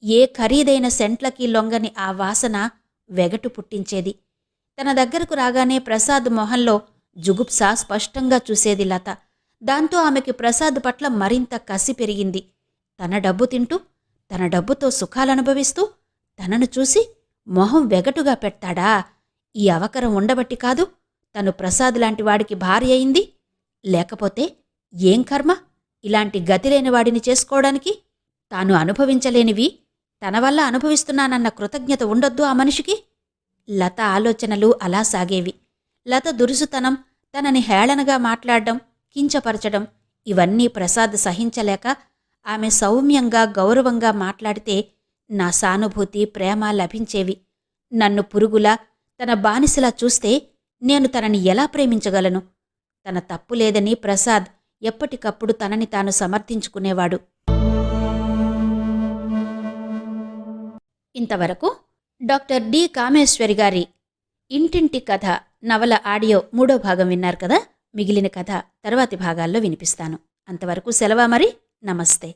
ఏ ఖరీదైన సెంట్లకి లొంగని ఆ వాసన వెగటు పుట్టించేది. తన దగ్గరకు రాగానే ప్రసాద్ మొహంలో జుగుప్స స్పష్టంగా చూసేది లత. దాంతో ఆమెకి ప్రసాద్ పట్ల మరింత కసి పెరిగింది. తన డబ్బు తింటూ, తన డబ్బుతో సుఖాలనుభవిస్తూ, తనను చూసి మొహం వెగటుగా పెడతాడా? ఈ అవకరం ఉండబట్టి కాదు తను ప్రసాద్ లాంటి వాడికి భార్య అయింది. లేకపోతే ఏం కర్మ ఇలాంటి గతిలేని వాడిని చేసుకోవడానికి? తాను అనుభవించలేనివి తన వల్ల అనుభవిస్తున్నానన్న కృతజ్ఞత ఉండొద్దు ఆ మనిషికి? లత ఆలోచనలు అలా సాగేవి. లత దురుసుతనం, తనని హేళనగా మాట్లాడడం, కించపరచడం ఇవన్నీ ప్రసాద్ సహించలేక ఆమె సౌమ్యంగా గౌరవంగా మాట్లాడితే నా సానుభూతి, ప్రేమ లభించేవి. నన్ను పురుగులా, తన బానిసలా చూస్తే నేను తనని ఎలా ప్రేమించగలను? తన తప్పు లేదని ప్రసాద్ ఎప్పటికప్పుడు తనని తాను సమర్థించుకునేవాడు. ఇంతవరకు డాక్టర్ డి కామేశ్వరి గారి ఇంటింటి కథ నవల ఆడియో 3వ భాగం విన్నారు కదా. మిగిలిన కథ తర్వాతి భాగాల్లో వినిపిస్తాను. అంతవరకు సెలవా మరి. నమస్తే.